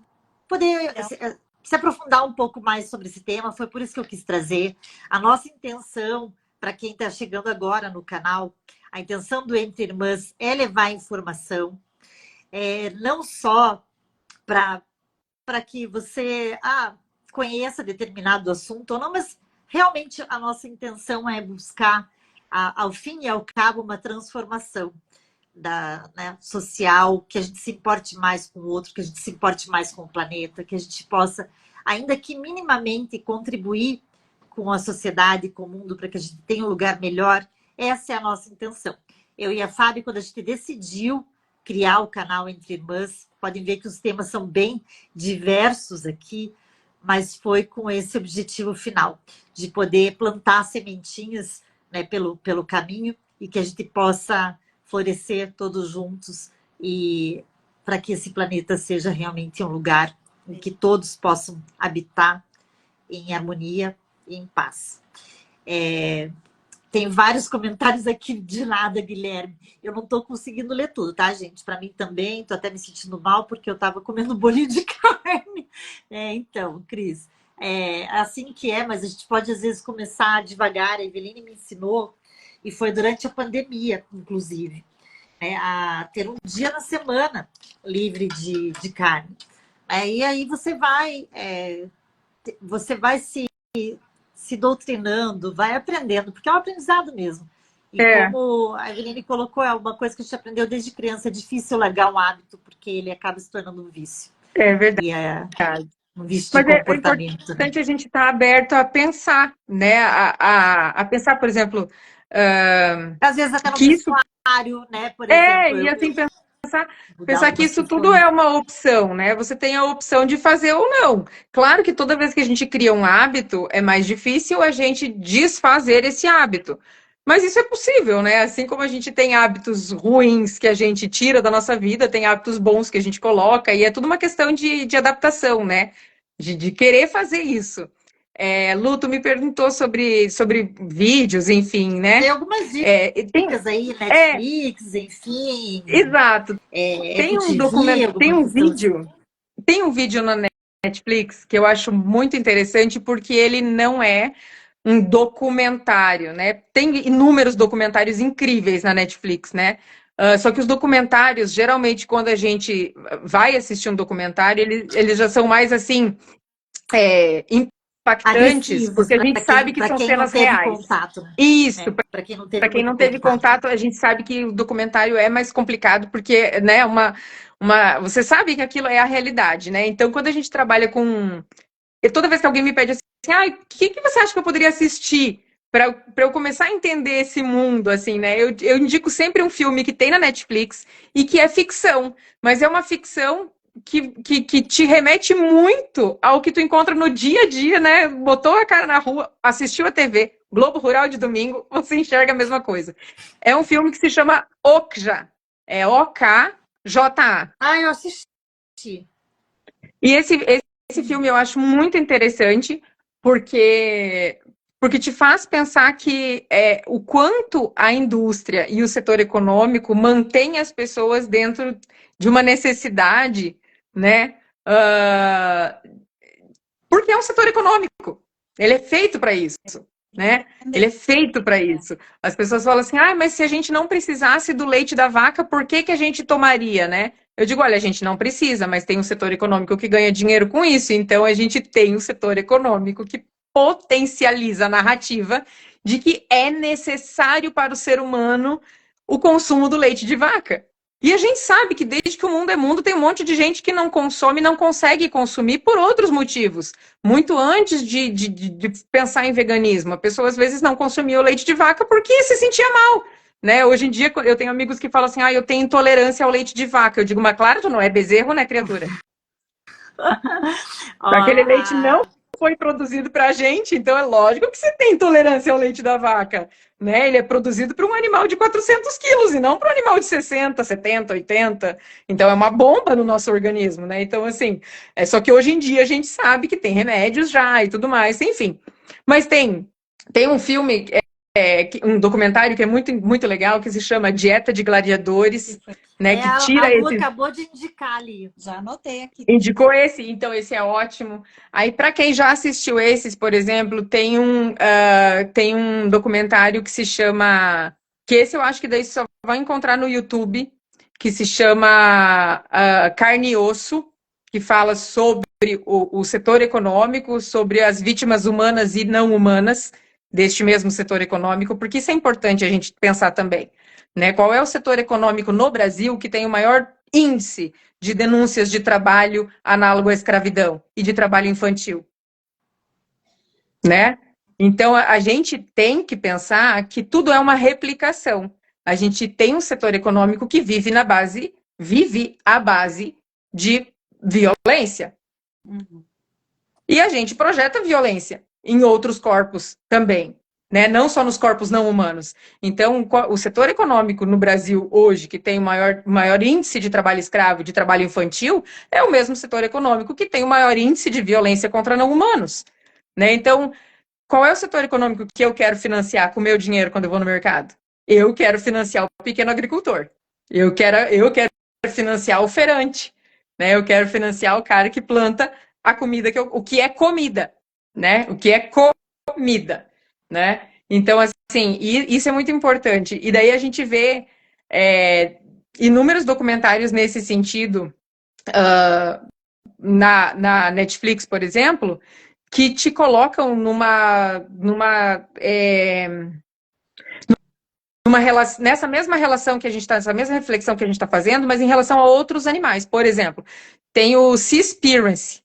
poder se aprofundar um pouco mais sobre esse tema. Foi por isso que eu quis trazer. A nossa intenção, para quem está chegando agora no canal, a intenção do Entre Irmãs é levar informação, não só para que você conheça determinado assunto ou não, mas realmente a nossa intenção é buscar ao fim e ao cabo, uma transformação né, social, que a gente se importe mais com o outro, que a gente se importe mais com o planeta, que a gente possa, ainda que minimamente, contribuir com a sociedade, com o mundo, para que a gente tenha um lugar melhor. Essa é a nossa intenção. Eu e a Fábio, quando a gente decidiu criar o canal Entre Irmãs, podem ver que os temas são bem diversos aqui, mas foi com esse objetivo final, de poder plantar sementinhas, né, pelo caminho, e que a gente possa florescer todos juntos, e para que esse planeta seja realmente um lugar em que todos possam habitar em harmonia e em paz. Tem vários comentários aqui de nada, Guilherme. Eu não estou conseguindo ler tudo, tá, gente? Para mim também, estou até me sentindo mal porque eu estava comendo bolinho de carne. Então, Cris, assim que mas a gente pode às vezes começar devagar. A Eveline me ensinou, e foi durante a pandemia, inclusive, né, a ter um dia na semana livre de carne. E aí você vai se doutrinando, vai aprendendo, porque é um aprendizado mesmo. E como a Eveline colocou, é uma coisa que a gente aprendeu desde criança. É difícil largar um hábito, porque ele acaba se tornando um vício. É verdade. E é um vício Mas de comportamento. É importante a gente estar aberto a pensar, né? A pensar, por exemplo, às vezes até no que isso vestuário, né? Por exemplo, e assim pensar que isso tudo é uma opção, né? Você tem a opção de fazer ou não. Claro que toda vez que a gente cria um hábito, é mais difícil a gente desfazer esse hábito. Mas isso é possível, né? Assim como a gente tem hábitos ruins que a gente tira da nossa vida, tem hábitos bons que a gente coloca, e é tudo uma questão de adaptação, né? De querer fazer isso. Lu, tu me perguntou sobre vídeos, enfim, né? Tem algumas dicas aí, Netflix, enfim. Exato. Tem um vídeo na Netflix que eu acho muito interessante, porque ele não é um documentário, né? Tem inúmeros documentários incríveis na Netflix, né? Só que os documentários, geralmente, quando a gente vai assistir um documentário, eles já são mais assim impactantes, porque a gente sabe que são cenas reais. Contato, né? Isso. Para quem não teve contato, a gente sabe que o documentário é mais complicado, porque, né, você sabe que aquilo é a realidade, né? Então, quando a gente trabalha com... Toda vez que alguém me pede assim, o que você acha que eu poderia assistir para eu começar a entender esse mundo, assim, né? Eu indico sempre um filme que tem na Netflix e que é ficção, mas é uma ficção que te remete muito ao que tu encontra no dia a dia, né? Botou a cara na rua, assistiu a TV, Globo Rural de domingo, você enxerga a mesma coisa. É um filme que se chama Okja. É OKJA. Eu assisti. E esse filme eu acho muito interessante, porque te faz pensar que o quanto a indústria e o setor econômico mantém as pessoas dentro de uma necessidade, né? Porque é um setor econômico. Ele é feito para isso, né? Ele é feito para isso. As pessoas falam assim, mas se a gente não precisasse do leite da vaca, por que a gente tomaria, né? Eu digo, olha, a gente não precisa, mas tem um setor econômico que ganha dinheiro com isso, então a gente tem um setor econômico que potencializa a narrativa de que é necessário para o ser humano o consumo do leite de vaca. E a gente sabe que desde que o mundo é mundo, tem um monte de gente que não consome, não consegue consumir por outros motivos. Muito antes de pensar em veganismo, a pessoa às vezes não consumia o leite de vaca porque se sentia mal. Né? Hoje em dia, eu tenho amigos que falam assim, eu tenho intolerância ao leite de vaca. Eu digo, mas claro, tu não é bezerro, né, criatura? Aquele leite não foi produzido pra gente, então é lógico que você tem intolerância ao leite da vaca. Né? Ele é produzido para um animal de 400 quilos e não para um animal de 60, 70, 80. Então é uma bomba no nosso organismo, né? Então, assim, só que hoje em dia a gente sabe que tem remédios já e tudo mais, enfim. Mas tem um filme... um documentário que é muito, muito legal, que se chama Dieta de Gladiadores, né? Que tira a Lu acabou de indicar ali. Já anotei aqui. Indicou esse, então esse é ótimo. Aí, para quem já assistiu esses, por exemplo, tem um documentário que se chama... Que esse eu acho que daí só vai encontrar no YouTube, que se chama Carne e Osso, que fala sobre o setor econômico, sobre as vítimas humanas e não humanas deste mesmo setor econômico, porque isso é importante a gente pensar também, né? Qual é o setor econômico no Brasil que tem o maior índice de denúncias de trabalho análogo à escravidão e de trabalho infantil, né? Então, a gente tem que pensar que tudo é uma replicação. A gente tem um setor econômico que vive à base de violência. Uhum. E a gente projeta violência em outros corpos também, né? Não só nos corpos não humanos. Então, o setor econômico no Brasil hoje, que tem o maior índice de trabalho escravo, de trabalho infantil, é o mesmo setor econômico que tem o maior índice de violência contra não humanos, né? Então, qual é o setor econômico que eu quero financiar com o meu dinheiro quando eu vou no mercado? Eu quero financiar o pequeno agricultor. Eu quero financiar o feirante, né? Eu quero financiar o cara que planta a comida o que é comida, né? O que é comida, né? Então, assim, isso é muito importante. E daí a gente vê inúmeros documentários nesse sentido na Netflix, por exemplo, que te colocam nessa mesma relação que a gente está, nessa mesma reflexão que a gente está fazendo, mas em relação a outros animais. Por exemplo, tem o Seaspiracy,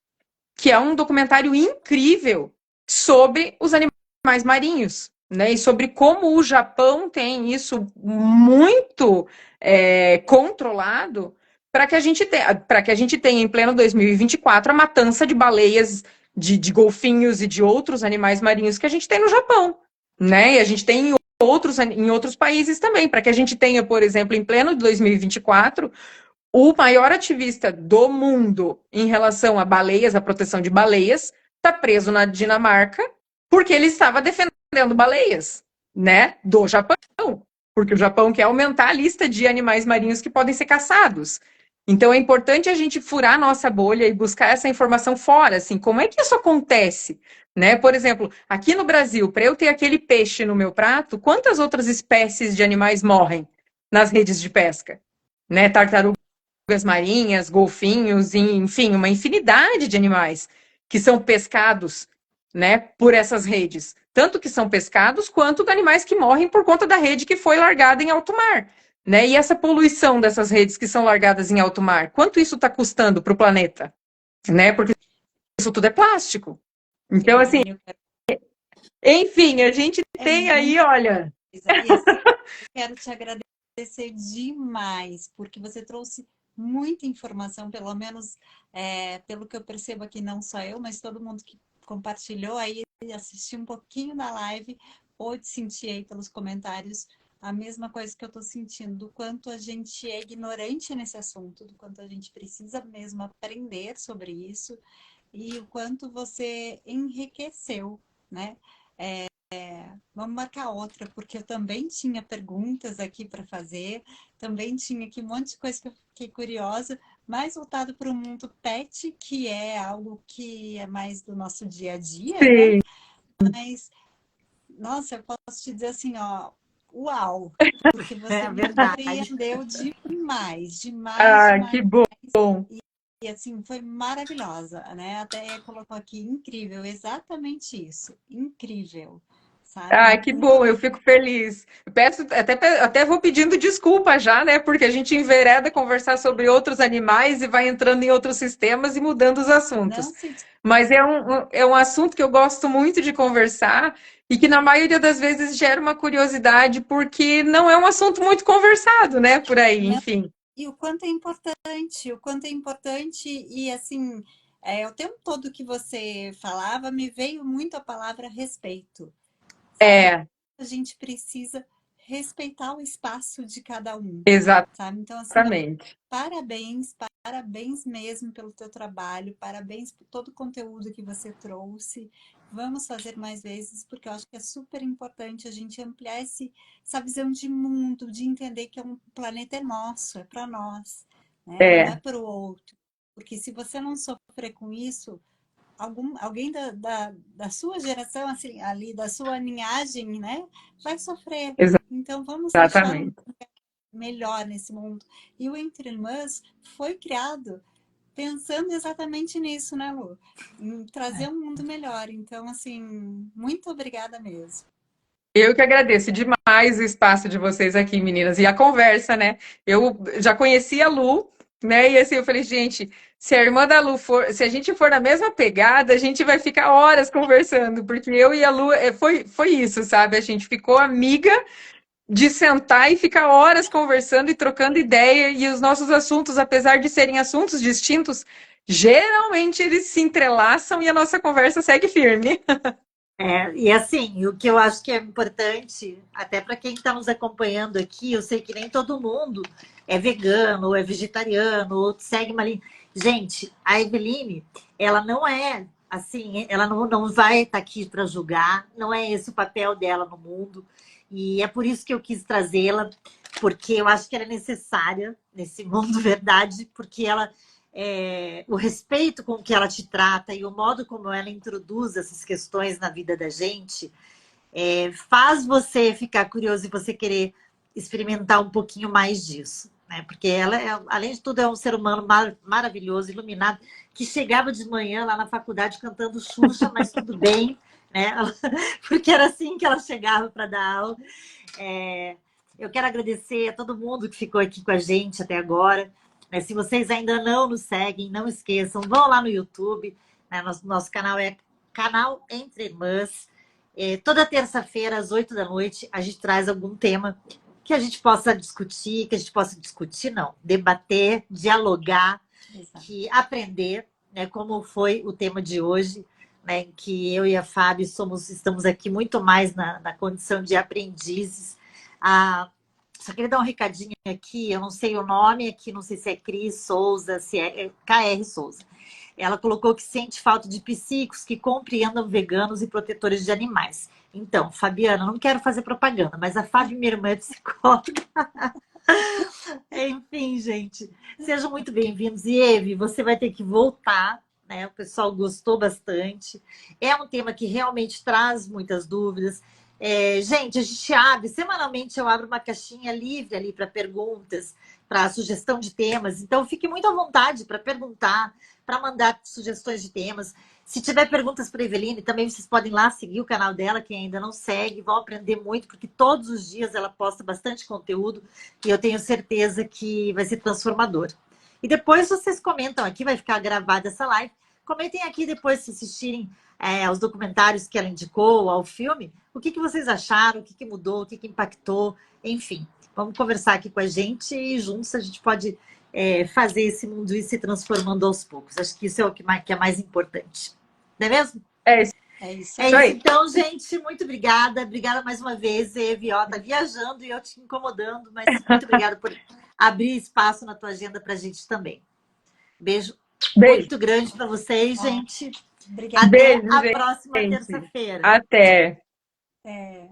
que é um documentário incrível sobre os animais marinhos, né? E sobre como o Japão tem isso muito controlado para que a gente tenha em pleno 2024 a matança de baleias, de golfinhos e de outros animais marinhos que a gente tem no Japão, né? E a gente tem em outros países também, para que a gente tenha, por exemplo, em pleno 2024, o maior ativista do mundo em relação a baleias, a proteção de baleias, está preso na Dinamarca porque ele estava defendendo baleias, né, do Japão, porque o Japão quer aumentar a lista de animais marinhos que podem ser caçados. Então é importante a gente furar a nossa bolha e buscar essa informação fora, assim, como é que isso acontece? Né? Por exemplo, aqui no Brasil, para eu ter aquele peixe no meu prato, quantas outras espécies de animais morrem nas redes de pesca? Né? Tartarugas marinhas, golfinhos, enfim, uma infinidade de animais que são pescados, né, por essas redes. Tanto que são pescados, quanto animais que morrem por conta da rede que foi largada em alto mar. Né? E essa poluição dessas redes que são largadas em alto mar, quanto isso está custando para o planeta? Né? Porque isso tudo é plástico. Então, assim, enfim, a gente tem aí, olha. E assim, eu quero te agradecer demais, porque você trouxe muita informação, pelo menos pelo que eu percebo aqui, não só eu, mas todo mundo que compartilhou aí, assistiu um pouquinho da live, pôde sentir aí pelos comentários a mesma coisa que eu estou sentindo, do quanto a gente é ignorante nesse assunto, do quanto a gente precisa mesmo aprender sobre isso e o quanto você enriqueceu, né? Vamos marcar outra, porque eu também tinha perguntas aqui para fazer, também tinha aqui um monte de coisa que eu fiquei curiosa, mais voltado para o mundo pet, que é algo que é mais do nosso dia a dia, né? Sim. Mas, nossa, eu posso te dizer assim, ó, uau, porque você me verdade. surpreendeu demais, demais, Ah, demais. que bom. E assim, foi maravilhosa, né? Até colocou aqui, incrível, exatamente isso, incrível, sabe? Ah, que Muito bom, eu fico feliz. Eu peço, até vou pedindo desculpa já, né? Porque a gente envereda conversar sobre outros animais e vai entrando em outros sistemas e mudando os assuntos. não se Mas é um assunto que eu gosto muito de conversar e que na maioria das vezes gera uma curiosidade, porque não é um assunto muito conversado, né? Por aí, não, enfim. e o quanto é importante, e assim, o tempo todo que você falava, me veio muito a palavra respeito, sabe? É, A gente precisa respeitar o espaço de cada um, sabe? Então, assim, exatamente. parabéns, parabéns mesmo pelo teu trabalho, parabéns por todo o conteúdo que você trouxe. Vamos fazer mais vezes, porque eu acho que é super importante a gente ampliar essa visão de mundo, de entender que o planeta é nosso, é para nós, né? Não é É, para o outro. Porque se você não sofrer com isso, alguém da sua geração, assim, ali, da sua linhagem, né, vai sofrer. Então, vamos deixar exatamente. melhor nesse mundo. E o Entre Irmãs foi criado pensando exatamente nisso, né, Lu? Em trazer um mundo melhor. Então, assim, muito obrigada mesmo. Eu que agradeço demais o espaço de vocês aqui, meninas, e a conversa, né? Eu já conheci a Lu, né? E assim, eu falei, gente, se a irmã da Lu for, se a gente for na mesma pegada, a gente vai ficar horas conversando, porque eu e a Lu, foi isso, sabe? A gente ficou amiga de sentar e ficar horas conversando e trocando ideia, e os nossos assuntos, apesar de serem assuntos distintos, geralmente eles se entrelaçam e a nossa conversa segue firme. E assim, o que eu acho que é importante, até para quem está nos acompanhando aqui, eu sei que nem todo mundo é vegano, ou é vegetariano, ou segue uma linha. Gente, a Eveline, ela não é assim, ela não vai estar aqui para julgar, não é esse o papel dela no mundo. E é por isso que eu quis trazê-la, porque eu acho que ela é necessária nesse mundo, verdade, porque ela o respeito com que ela te trata e o modo como ela introduz essas questões na vida da gente faz você ficar curioso e você querer experimentar um pouquinho mais disso. Né? Porque ela, além de tudo, é um ser humano maravilhoso, iluminado, que chegava de manhã lá na faculdade cantando Xuxa, mas tudo bem, né? Porque era assim que ela chegava para dar aula. Eu quero agradecer a todo mundo que ficou aqui com a gente até agora. Se vocês ainda não nos seguem, não esqueçam, vão lá no YouTube. Né? Nosso canal é Canal Entre Irmãs. Toda terça-feira, às 8 da noite, a gente traz algum tema que a gente possa discutir, não, debater, dialogar, que aprender, né, como foi o tema de hoje, né, em que eu e a Fábio estamos aqui muito mais na condição de aprendizes. Só queria dar um recadinho aqui, eu não sei o nome aqui, não sei se é Cris Souza, se é KR Souza. Ela colocou que sente falta de psíquicos que compreendam veganos e protetores de animais. Então, Fabiana, não quero fazer propaganda, mas a Fábio, minha irmã, é psicóloga. Enfim, gente, sejam muito bem-vindos. E, Eve, você vai ter que voltar, né? O pessoal gostou bastante. É um tema que realmente traz muitas dúvidas. Gente, a gente abre, semanalmente eu abro uma caixinha livre ali para perguntas, para sugestão de temas. Então, fique muito à vontade para perguntar, para mandar sugestões de temas. Se tiver perguntas para a Eveline, também vocês podem ir lá seguir o canal dela, quem ainda não segue, vão aprender muito, porque todos os dias ela posta bastante conteúdo e eu tenho certeza que vai ser transformador. E depois vocês comentam aqui, vai ficar gravada essa live. Comentem aqui depois, se assistirem aos documentários que ela indicou, ao filme, o que vocês acharam, o que mudou, o que impactou, enfim. Vamos conversar aqui com a gente e juntos a gente pode fazer esse mundo ir se transformando aos poucos. Acho que isso é o que é mais importante. Não é mesmo? É isso. É isso aí. Então, gente, muito obrigada. Obrigada mais uma vez, Evi. Ó, tá viajando e eu te incomodando, mas muito obrigada por abrir espaço na tua agenda pra gente também. Beijo muito grande para vocês, gente. Obrigada. Até Beijo, a gente. próxima terça-feira. Até. É.